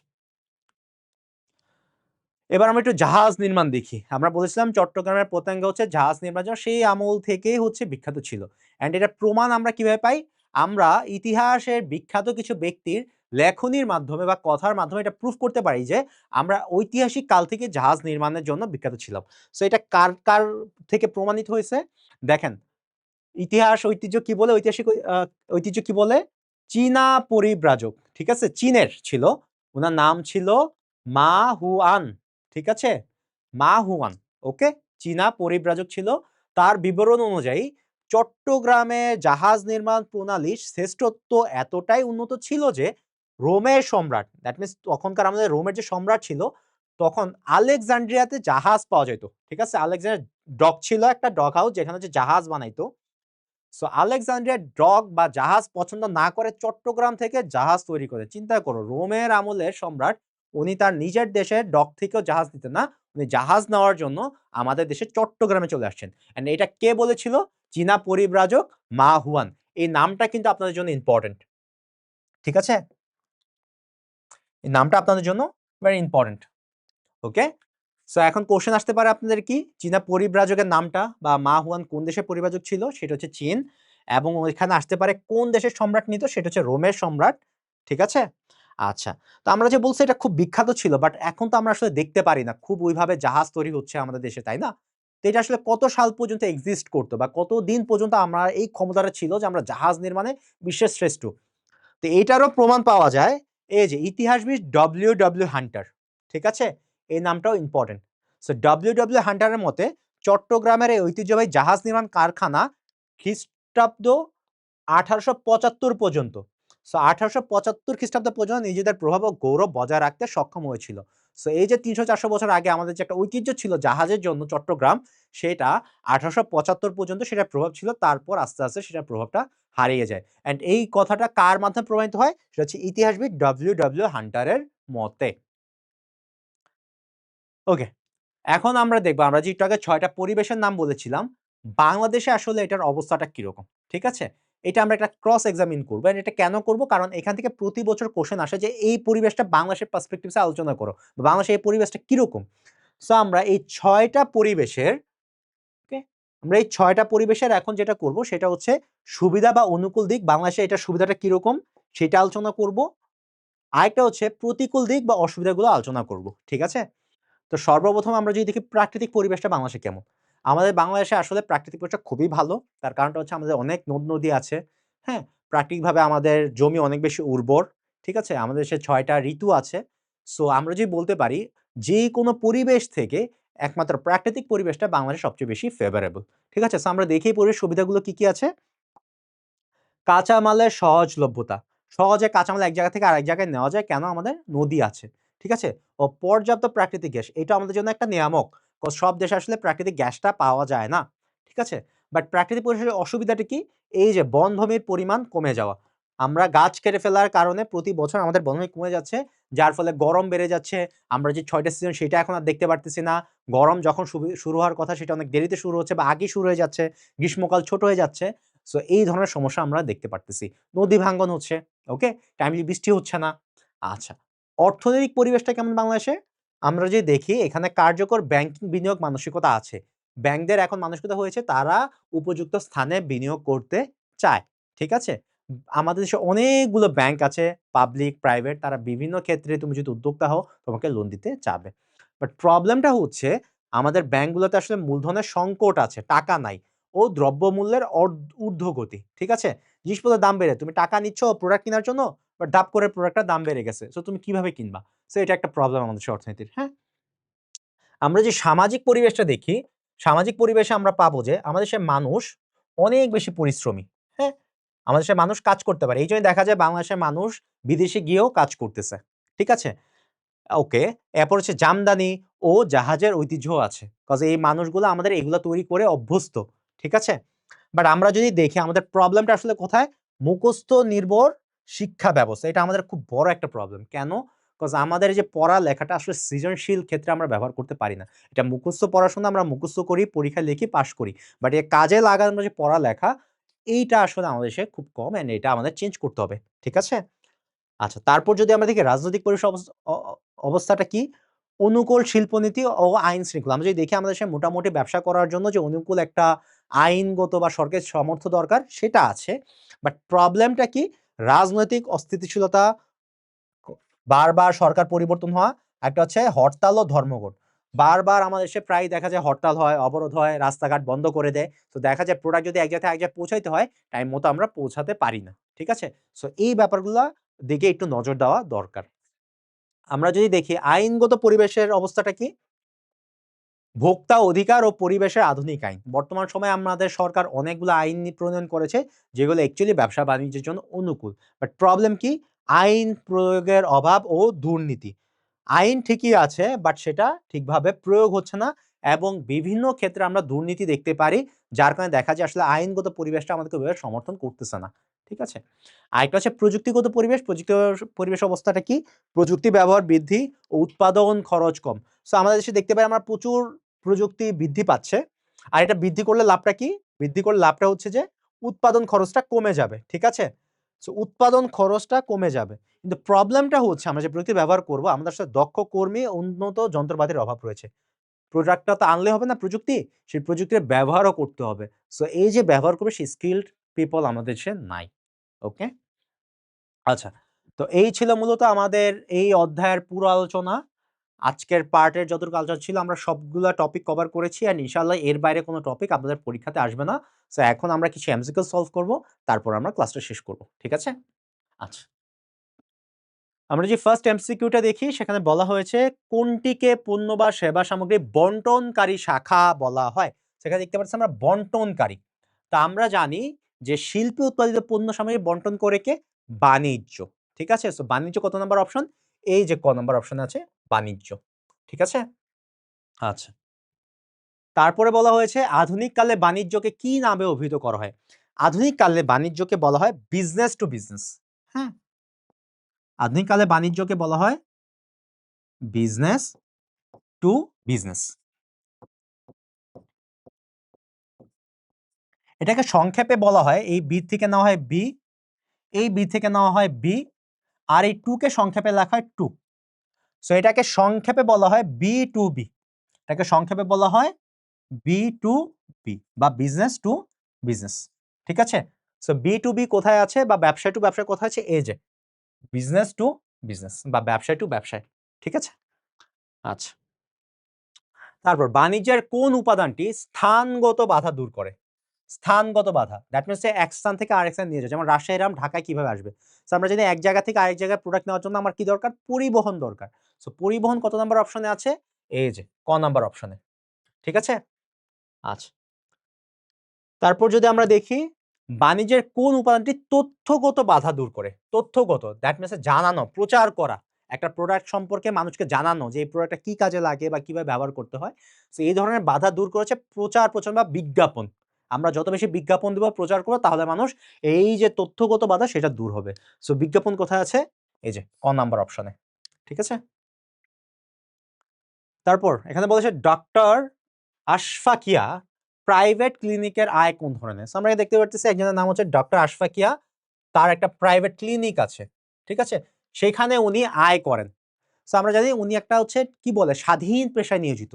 এবার আমরা একটু জাহাজ নির্মাণ দেখি। আমরা বলেছিলাম চট্টগ্রামের পতেঙ্গা হচ্ছে জাহাজ নির্মাণ সেই আমল থেকেই হচ্ছে বিখ্যাত ছিল। অ্যান্ড এটার প্রমাণ আমরা কিভাবে পাই? আমরা ইতিহাসের বিখ্যাত কিছু ব্যক্তির লেখনীর মাধ্যমে বা কথার মাধ্যমে এটা প্রুফ করতে পারি যে আমরা ঐতিহাসিক কাল থেকে জাহাজ নির্মাণের জন্য বিখ্যাত ছিলাম। সো এটা কার থেকে প্রমাণিত হয়েছে? দেখেন, ইতিহাস ঐতিহ্য কি বলে? ঐতিহাসিক ঐতিহ্য কি বলে? চীনা পরিব্রাজক, ঠিক আছে? চীনের ছিল। উনার নাম ছিল মা হুয়ান, ঠিক আছে? মা হুয়ান, ওকে? চীনা পরিব্রাজক ছিল। তার বিবরণ অনুযায়ী চট্টগ্রামে জাহাজ নির্মাণ প্রণালীর শ্রেষ্ঠত্ব এতটাই উন্নত ছিল যে রোমের সম্রাট, দ্যাট মিনস তখনকার আমাদের রোমের যে সম্রাট ছিল, তখন আলেকজান্ড্রিয়াতে জাহাজ পাওয়া যেত, ঠিক আছে? আলেকজান্ড্রিয়া ডক ছিল একটা ডক হাউস যেখানে হচ্ছে জাহাজ বানাইতো। সো আলেকজান্ড্রিয়ার ডক বা জাহাজ পছন্দ না করে চট্টগ্রাম থেকে জাহাজ তৈরি করে। চিন্তা করো, রোমের আমলের সম্রাট উনি তার নিজের দেশের ডক থেকেও জাহাজ নিতেন না, উনি জাহাজ নেওয়ার জন্য আমাদের দেশে চট্টগ্রামে চলে আসছেন। এন্ড এটা কে বলেছিল? চীনা পরিব্রাজক মা হুয়ান। এই নামটা কিন্তু আপনাদের জন্য ইম্পর্টেন্ট, ঠিক আছে? এই নামটা আপনাদের জন্য ভেরি ইম্পর্টেন্ট, ওকে? সো এখন কোশ্চেন আসতে পারে আপনাদের কি, চীনা পরিব্রাজকের নামটা বা মা হুয়ান কোন দেশের পরিব্রাজক ছিল? সেটা হচ্ছে চীন। এবং ওইখানে আসতে পারে কোন দেশের সম্রাট নিত? সেটা হচ্ছে রোমের সম্রাট, ঠিক আছে? আচ্ছা, তো আমরা যে বলছি এটা খুব বিখ্যাত ছিল, বাট এখন তো আমরা আসলে দেখতে পারি না খুব ওইভাবে জাহাজ তৈরি হচ্ছে আমাদের দেশে, তাই না? তো এটা আসলে কত সাল পর্যন্ত এক্সিস্ট করতো বা কত দিন পর্যন্ত আমরা এই ক্ষমতাটা ছিল যে আমরা জাহাজ নির্মাণে বিশ্বের শ্রেষ্ঠ? তো এইটারও প্রমাণ পাওয়া যায় এই যে ইতিহাসবিদ ডব্লিউ হান্টার, ঠিক আছে? এই নামটাও ইম্পর্টেন্ট। সো ডব্লিউ হান্টারের মতে চট্টগ্রামের এই ঐতিহ্যবাহী জাহাজ নির্মাণ কারখানা খ্রিস্টাব্দ 1875 পর্যন্ত, সো 1875 খ্রিস্টাব্দ পর্যন্ত নিজেদের প্রভাব ও গৌরব বজায় রাখতে সক্ষম হয়েছিল। সো এই যে 300-400 বছর আগে আমাদের যে একটা ঐতিহ্য ছিল জাহাজের জন্য চট্টগ্রাম, সেটা 1875 পর্যন্ত সেটার প্রভাব ছিল। তারপর আস্তে, আস্তে সেটার প্রভাবটা হারিয়ে যায়। অ্যান্ড এই কথাটা কার মাধ্যমে প্রমাণিত হয়? সেটা হচ্ছে ইতিহাসবিদ ডব্লিউ হান্টারের মতে। ওকে। এখন আমরা দেখব, আমরা যে একটু আগে ৬ টা পরিবেশের নাম বলেছিলাম, বাংলাদেশে আসলে এটার অবস্থাটা কিরকম? ঠিক আছে? এটা আমরা একটা ক্রস এক্সামিন করব। এন্ড এটা কেন করব? কারণ এখান থেকে প্রতি বছর কোয়েশ্চেন আসে যে এই পরিবেশটা বাংলাদেশের পার্সপেক্টিভস এ আলোচনা করো। বাংলাদেশে এই পরিবেশটা কিরকম? সো আমরা এই ৬ টা পরিবেশের, ওকে? আমরা এই ৬ টা পরিবেশের এখন যেটা করব সেটা হচ্ছে সুবিধা বা অনুকূল দিক, বাংলাদেশে এটার সুবিধাটা কিরকম সেটা আলোচনা করব। আরেকটা হচ্ছে প্রতিকূল দিক বা অসুবিধাগুলো আলোচনা করব। ঠিক আছে? তো সর্বপ্রথম আমরা যদি দেখি প্রাকৃতিক পরিবেশটা বাংলাদেশে কেমন? আমাদের বাংলাদেশে আসলে প্রাকৃতিক পরিবেশটা খুবই ভালো। তার কারণটা হচ্ছে আমাদের অনেক নদ-নদী আছে। হ্যাঁ? প্রাকৃতিকভাবে আমাদের জমি অনেক বেশি উর্বর। ঠিক আছে? আমাদের দেশে ৬ টা ঋতু আছে। সো আমরা যদি বলতে পারি যেকোনো পরিবেশ থেকে একমাত্র প্রাকৃতিক পরিবেশটা বাংলাদেশে সবচেয়ে বেশি ফেভারেবল। ঠিক আছে? সো আমরা দেখি এই পরিবেশ সুবিধাগুলো কি, কি আছে? কাঁচামালের সহজলভ্যতা। সহজে কাঁচামাল এক জায়গা থেকে আরেক জায়গায় নেওয়া যায়। কেন? আমাদের নদী আছে। ঠিক আছে? ও পর্যাপ্ত প্রাকৃতিক গ্যাস। এটা আমাদের জন্য একটা নিয়ামক। সব দেশে আসলে প্রাকৃতিক গ্যাসটা পাওয়া যায় না। ঠিক আছে? বাট প্রাকৃতিক পরিবেশের অসুবিধাটা কি? এই যে বনভূমির পরিমাণ কমে যাওয়া। আমরা গাছ কেটে ফেলার কারণে প্রতি বছর আমাদের বনভূমি কমে যাচ্ছে। যার ফলে গরম বেড়ে যাচ্ছে। আমরা যে ৬ টা সিজন সেটা এখন আর দেখতে পারতেছি না। গরম যখন শুরু হওয়ার কথা সেটা অনেক দেরিতে শুরু হচ্ছে বা আগেই শুরু হয়ে যাচ্ছে। গ্রীষ্মকাল ছোট হয়ে যাচ্ছে। সো এই ধরনের সমস্যা আমরা দেখতে পারতেছি। নদী ভাঙ্গন হচ্ছে, ওকে? টাইমলি বৃষ্টি হচ্ছে না। আচ্ছা, অর্থনৈতিক পরিবেশটা কেমন বাংলাদেশে? আমরা যদি দেখি এখানে কার্যকর ব্যাংকিং বিনিয়োগ মানসিকতা আছে। ব্যাংকদের এখন মানসিকতা হয়েছে তারা উপযুক্ত স্থানে বিনিয়োগ করতে চায়। ঠিক আছে? আমাদের দেশে অনেকগুলো ব্যাংক আছে, পাবলিক, প্রাইভেট, তারা বিভিন্ন ক্ষেত্রে তুমি যদি উদ্যোক্তা হও তোমাকে লোন দিতে চাবে। বাট প্রবলেমটা হচ্ছে আমাদের ব্যাংকগুলোতে আসলে মূলধনের সংকট আছে, টাকা নাই। ও দ্রব্যমূল্যের ঊর্ধ্বগতি। ঠিক আছে? জিনিসপত্রের দাম বেড়ে তুমি টাকা নিচ্ছ প্রোডাক্ট কেনার জন্য, বাট ধাপ করে প্রোডাক্টটার দাম বেড়ে গেছে। সো তুমি কিভাবে কিনবা? সো এটা একটা প্রবলেম আমাদের দেশের অর্থনীতির, হ্যাঁ? আমরা যে সামাজিক পরিবেশটা দেখি, সামাজিক পরিবেশে আমরা পাবো যে আমাদের দেশের মানুষ অনেক বেশি পরিশ্রমী, হ্যাঁ? আমাদের দেশের মানুষ কাজ করতে পারে। এইজন্যই দেখা যায় বাংলাদেশের মানুষ বিদেশে গিয়েও কাজ করতেছে। ঠিক আছে? ওকে। এরপর হচ্ছে জামদানি ও জাহাজের ঐতিহ্যও আছে। কজ এই মানুষগুলো আমাদের এগুলা তৈরি করে অভ্যস্ত। ঠিক আছে? বাট আমরা যদি দেখি আমাদের প্রবলেমটা আসলে কোথায়? মুখস্থ নির্ভর শিক্ষা ব্যবস্থা। এটা আমাদের খুব বড় একটা প্রবলেম। কেন? কজ আমাদের এই যে পড়ালেখাটা আসলে সৃজনশীল ক্ষেত্রে আমরা ব্যবহার করতে পারি না। এটা মুখস্থ পড়াশোনা আমরা মুখস্থ করি, পরীক্ষায় লিখি, পাস করি। বাট এ কাজে লাগানো যে পড়ালেখা, এইটা আসলে আমাদের দেশে খুব কম অ্যান্ড এটা আমাদের চেঞ্জ করতে হবে। ঠিক আছে? আচ্ছা, তারপর যদি আমরা দেখি রাজনৈতিক পরিবেশ অবস্থাটা কি? অনুকূল শিল্পনীতি ও আইন শৃঙ্খলা। আমরা যদি দেখি আমাদের দেশে মোটামুটি ব্যবসা করার জন্য যে অনুকূল একটা আইনগত বা সরকারি সামর্থ্য দরকার সেটা আছে। বাট প্রবলেমটা কি? রাজনৈতিক অস্থিতিশীলতা, বারবার সরকার পরিবর্তন হওয়া, একটা হচ্ছে হরতাল ও ধর্মঘট। বারবার আমাদের দেশে প্রায়ই দেখা যায় হরতাল হয়, অবরোধ হয়, রাস্তাঘাট বন্ধ করে দেয়। তো দেখা যায় প্রোডাক্ট যদি এক জায়গা থেকে এক জায়গায় পৌঁছাইতে হয়, টাইম মতো আমরা পৌঁছাতে পারি না। ঠিক আছে? সো এই ব্যাপারগুলা দিকে একটু নজর দেওয়া দরকার। আমরা যদি দেখি আইনগত পরিবেশের অবস্থাটা কি? ভোক্তা অধিকার ও পরিবেশের আধুনিক আইন। বর্তমান সময়ে আমাদের সরকার অনেকগুলো আইন প্রণয়ন করেছে যেগুলো অ্যাকচুয়ালি ব্যবসা বাণিজ্যের জন্য অনুকূল। বাট প্রবলেম কি? আইন প্রয়োগের অভাব ও দুর্নীতি। আইন ঠিকই আছে বাট সেটা ঠিকভাবে প্রয়োগ হচ্ছে না এবং বিভিন্ন ক্ষেত্রে আমরা দুর্নীতি দেখতে পারি, যার কারণে দেখা যায় আসলে আইনগত পরিবেশটা আমাদেরকে ওইভাবে সমর্থন করতেছে না। ঠিক আছে? আরেকটা হচ্ছে প্রযুক্তিগত পরিবেশ। পরিবেশ অবস্থাটা কি? প্রযুক্তি ব্যবহার বৃদ্ধি ও উৎপাদন খরচ কম। সো আমাদের দেশে দেখতে পাই আমরা প্রচুর প্রযুক্তি বৃদ্ধি পাচ্ছে। আর এটা বৃদ্ধি করলে লাভটা কি? বৃদ্ধি করলে লাভটা হচ্ছে যে উৎপাদন খরচটা কমে যাবে। ঠিক আছে? সো উৎপাদন খরচটা কমে যাবে। কিন্তু প্রবলেমটা হচ্ছে আমরা যে প্রযুক্তি ব্যবহার করব আমাদের সাথে দক্ষ কর্মী, উন্নত যন্ত্রপাতির অভাব রয়েছে। প্রোডাক্টটা তো আনলে হবে না প্রযুক্তি, সেই প্রযুক্তির ব্যবহারও করতে হবে। সো এই যে ব্যবহার করবে সেই স্কিলড পিপল আমাদের দেশে নাই। ওকে? আচ্ছা। তো এই ছিল মূলত আমাদের এই অধ্যায়ের পুরো আলোচনা। আজকের পার্টের যতটুকু আলোচনা ছিল আমরা সবগুলা টপিক কভার করেছি অ্যান্ড ইনশাআল্লাহ এর বাইরে কোনো টপিক আপনাদের পরীক্ষাতে আসবে না। সো এখন আমরা কিছু এমসিকিউ সলভ করব, তারপর আমরা ক্লাসটা শেষ করব। ঠিক আছে? আচ্ছা। আমরা যে ফার্স্ট এমসিকিউটা দেখি সেখানে বলা হয়েছে কোনটিকে পণ্য বা সেবা সামগ্রী বন্টনকারী শাখা বলা হয়? সেখানে দেখতে পাচ্ছি আমরা বন্টনকারী। তা আমরা জানি যে শিল্পে উৎপাদিত পণ্য সামগ্রী বন্টন করে কে? বাণিজ্য। ঠিক আছে? সো বাণিজ্য কত নাম্বার অপশন? এই যে ক নাম্বার অপশনে আছে বাণিজ্য। ঠিক আছে? আচ্ছা। তারপরে বলা হয়েছে আধুনিক কালে বাণিজ্যকে কি নামে অভিহিত করা হয়? আধুনিক কালে বাণিজ্যকে বলা হয় বিজনেস টু বিজনেস। হ্যাঁ? আধুনিক কালে বাণিজ্যকে বলা হয় বিজনেস টু বিজনেস। এটাকে সংক্ষেপে বলা হয় এই বি থেকে নেওয়া হয় বি, এই বি থেকে নেওয়া হয় বি, আর এই টু কে সংক্ষেপে লেখা হয় টু। সো এটাকে সংক্ষেপে বলা হয় বি টু বি। এটাকে সংক্ষেপে বলা হয় বি টু বি বা বিজনেস টু বিজনেস। ঠিক আছে? সো বি টু বি কোথায় আছে বা ব্যবসায় টু ব্যবসায় কোথায় আছে? এই যে বিজনেস টু বিজনেস বা ব্যবসায় টু ব্যবসায়। ঠিক আছে? আচ্ছা। তারপর বাণিজ্যের কোন উপাদানটি স্থানগত বাধা দূর করে? স্থানগত বাধা। দ্যাট মিনস যে এক স্থান থেকে আরেক স্থানে নিয়ে যায়। যেমন রাজশাহী রাম ঢাকায় কিভাবে আসবে? সো আমরা জানি এক জায়গা থেকে আরেক জায়গায় প্রোডাক্ট নেওয়ার জন্য আমার কি দরকার? পরিবহন দরকার। সো পরিবহন কত নাম্বার অপশনে আছে? এই যে ক নাম্বার অপশনে। ঠিক আছে? আচ্ছা। তারপর যদি আমরা দেখি বাণিজ্যের কোন উপাদানটি তথ্যগত বাধা দূর করে? তথ্যগত দ্যাট মিনস জানানো, প্রচার করা। একটা প্রোডাক্ট সম্পর্কে মানুষকে জানানো যে এই প্রোডাক্টটা কি কাজে লাগে বা কিভাবে ব্যবহার করতে হয়। সো এই ধরনের বাধা দূর করেছে প্রচার বা বিজ্ঞাপন। আমরা যত বেশি বিজ্ঞাপন দেব, প্রচার করব তাহলে মানুষ এই যে তথ্যগত বাধা সেটা দূর হবে। সো বিজ্ঞাপন কোথায় আছে? এই যে ক নাম্বার অপশনে। ঠিক আছে? তারপর এখানে বলেছে ডক্টর আশফাকিয়া প্রাইভেট ক্লিনিকের আয় কোন ধরনের? সো আমরা দেখতে পারতেছি একজনের নাম হচ্ছে ডক্টর আশফাকিয়া। তার একটা প্রাইভেট ক্লিনিক আছে। ঠিক আছে? সেখানে উনি আয় করেন। সো আমরা জানি উনি একটা হচ্ছে কি বলে স্বাধীন পেশায় নিয়োজিত।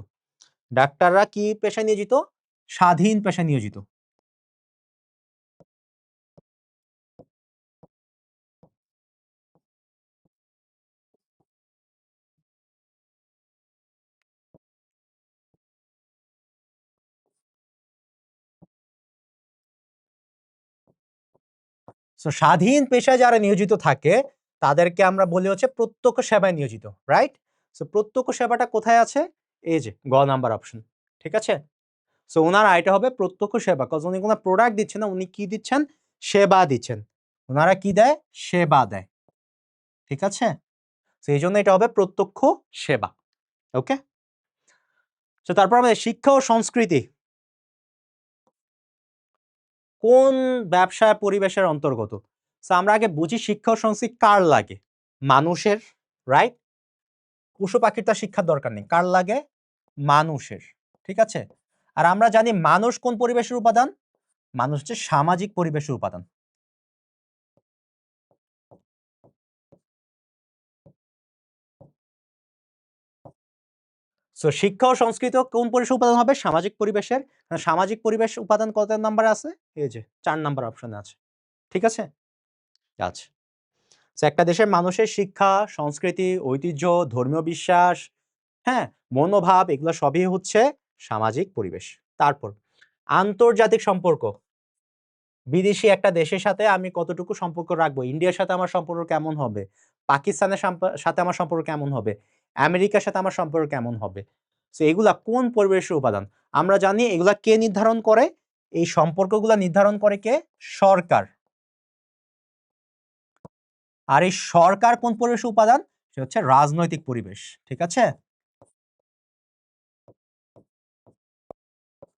ডাক্তাররা কি পেশায় নিয়োজিত? স্বাধীন পেশায় নিয়োজিত। সো স্বাধীন পেশায় যারা নিয়োজিত থাকে তাদেরকে আমরা বলি হচ্ছে প্রত্যক্ষ সেবায় নিয়োজিত। রাইট? সো প্রত্যক্ষ সেবাটা কোথায় আছে? এই যে গ নাম্বার অপশন। ঠিক আছে? সো উনার আয়টা হবে প্রত্যক্ষ সেবা। কজ উনি কোন প্রোডাক্ট দিচ্ছেন না, উনি কি দিচ্ছেন? সেবা দিচ্ছেন। উনারা কি দেয়? সেবা দেয়। ঠিক আছে? সো এইজন্য এটা হবে প্রত্যক্ষ সেবা। ওকে? সো তারপর আমাদের শিক্ষা ও সংস্কৃতি কোন ব্যবসা পরিবেশের অন্তর্গত? সো আমরা আগে বুঝি শিক্ষা ও সংস্কৃতি কার লাগে? মানুষের। রাইট? পশু পাখির তো শিক্ষার দরকার নেই। কার লাগে? মানুষের। ঠিক আছে? আর আমরা জানি মানুষ কোন পরিবেশের উপাদান? মানুষ হচ্ছে সামাজিক পরিবেশের উপাদান। সো শিক্ষা ও সংস্কৃতি কোন পরিবেশের উপাদান হবে? সামাজিক পরিবেশের। সামাজিক পরিবেশ উপাদান কত নাম্বারে আছে? এই যে 4 নাম্বার অপশনে আছে। ঠিক আছে? আচ্ছা। সো একটা দেশের মানুষের শিক্ষা, সংস্কৃতি, ঐতিহ্য, ধর্মীয় বিশ্বাস, হ্যাঁ? মনোভাব এগুলো সবই হচ্ছে সামাজিক পরিবেশ। তারপর আন্তর্জাতিক সম্পর্ক। বিদেশী একটা দেশের সাথে আমি কতটুকু সম্পর্ক রাখবো? ইন্ডিয়ার সাথে আমার সম্পর্ক কেমন হবে? পাকিস্তানের সাথে আমার সম্পর্ক কেমন হবে? আমেরিকার সাথে আমার সম্পর্ক কেমন হবে? সো এগুলা কোন পরিবেশের উপাদান? আমরা জানি এগুলা কে নির্ধারণ করে? এই সম্পর্কগুলা নির্ধারণ করে কে? সরকার। আর এই সরকার কোন পরিবেশের উপাদান? সেটা হচ্ছে রাজনৈতিক পরিবেশ। ঠিক আছে?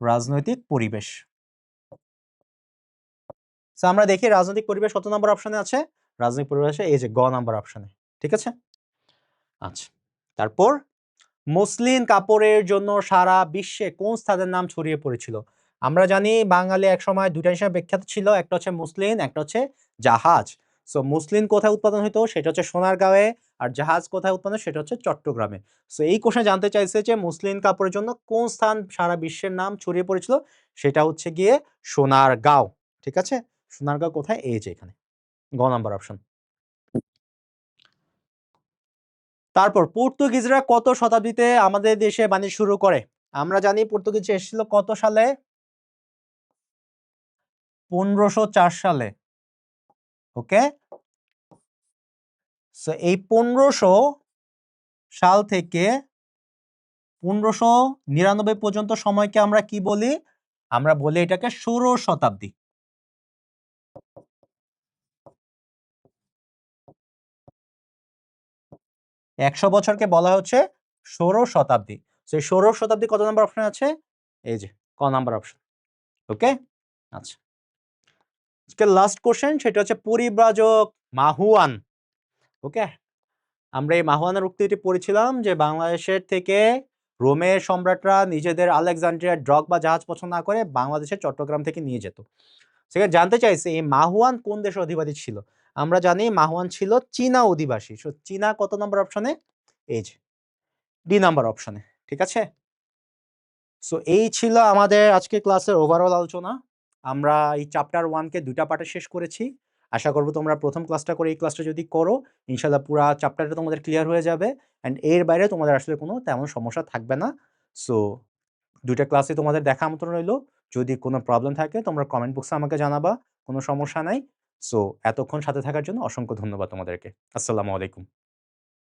রাজনৈতিক পরিবেশ। সো আমরা দেখি রাজনৈতিক পরিবেশ কত নম্বর অপশনে আছে? রাজনৈতিক পরিবেশে এই যে গ নাম্বার অপশনে। ঠিক আছে? আচ্ছা। তারপর মসলিন কাপড়ের জন্য সারা বিশ্বে কোন স্থানের নাম ছড়িয়ে পড়েছিল? আমরা জানি বাঙালি একসময় ২ টা হিসেবে বিখ্যাত ছিল। একটা হচ্ছে মসলিন, একটা হচ্ছে জাহাজ। সো মসলিন কোথায় উৎপাদন হইতো? সেটা হচ্ছে সোনারগাঁয়ে। আর জাহাজ কোথায় উৎপাদন? সেটা হচ্ছে চট্টগ্রামে। সো এই কোশ্চেনে জানতে চাইছে যে মসলিন কাপড়ের জন্য কোন স্থান সারা বিশ্বের নাম ছড়িয়ে পড়েছিল? সেটা হচ্ছে গিয়ে সোনারগাঁও। ঠিক আছে? সোনারগাঁও কোথায়? এই যে এখানে। গ নাম্বার অপশন। তারপর পর্তুগিজরা কত শতাব্দীতে আমাদের দেশে বাণিজ্য শুরু করে? আমরা জানি পর্তুগিজ এসেছিল কত সালে? ১৫০৪ সালে। ওকে? সো এই ১৫০০ সাল থেকে ১৫৯৯ পর্যন্ত সময়কে আমরা কি বলি? আমরা বলি এটাকে ষোড়শ শতাব্দী। একশো বছরকে বলা হচ্ছে ষোড়শ শতাব্দী। সো এই ষোড়শ শতাব্দী কত নাম্বার অপশন আছে? এই যে ক নাম্বার অপশন। ওকে? আচ্ছা। আজকে লাস্ট কোশ্চেন সেটা হচ্ছে পরিব্রাজক মাহুয়ান। ওকে? আমরা এই মাহুয়ানের উক্তিটি পড়েছিলাম যে বাংলাদেশের থেকে রোমের সম্রাটরা নিজেদের আলেকজান্দ্রিয়ার ড্রগ বা জাহাজ পছন্দ না করে বাংলাদেশের চট্টগ্রাম থেকে নিয়ে যেত। সেখানে জানতে চাইছে এই মাহুয়ান কোন দেশের অধিবাসী ছিল? আমরা জানি মাহুয়ান ছিল চীনা অধিবাসী। সো চীনা কত নম্বর অপশনে? এই যে ডি নাম্বার অপশনে। ঠিক আছে? সো এই ছিল আমাদের আজকে ক্লাসের ওভারঅল আলোচনা। আমরা এই চ্যাপ্টার 1 কে ২ টা পার্টে শেষ করেছি। আশা করব তোমরা ১ম ক্লাসটা করে এই ক্লাসটা যদি করো, ইনশাআল্লাহ পুরা চ্যাপ্টারটা তোমাদের ক্লিয়ার হয়ে যাবে। অ্যান্ড এর বাইরে তোমাদের আসলে কোনো তেমন সমস্যা থাকবে না। সো ২ টা ক্লাসই তোমাদের দেখার মতো রইলো। যদি কোনো প্রবলেম থাকে তোমরা কমেন্ট বক্সে আমাকে জানাবা। কোনো সমস্যা নাই। সো এতক্ষণ সাথে থাকার জন্য অসংখ্য ধন্যবাদ তোমাদেরকে। আসসালামু আলাইকুম।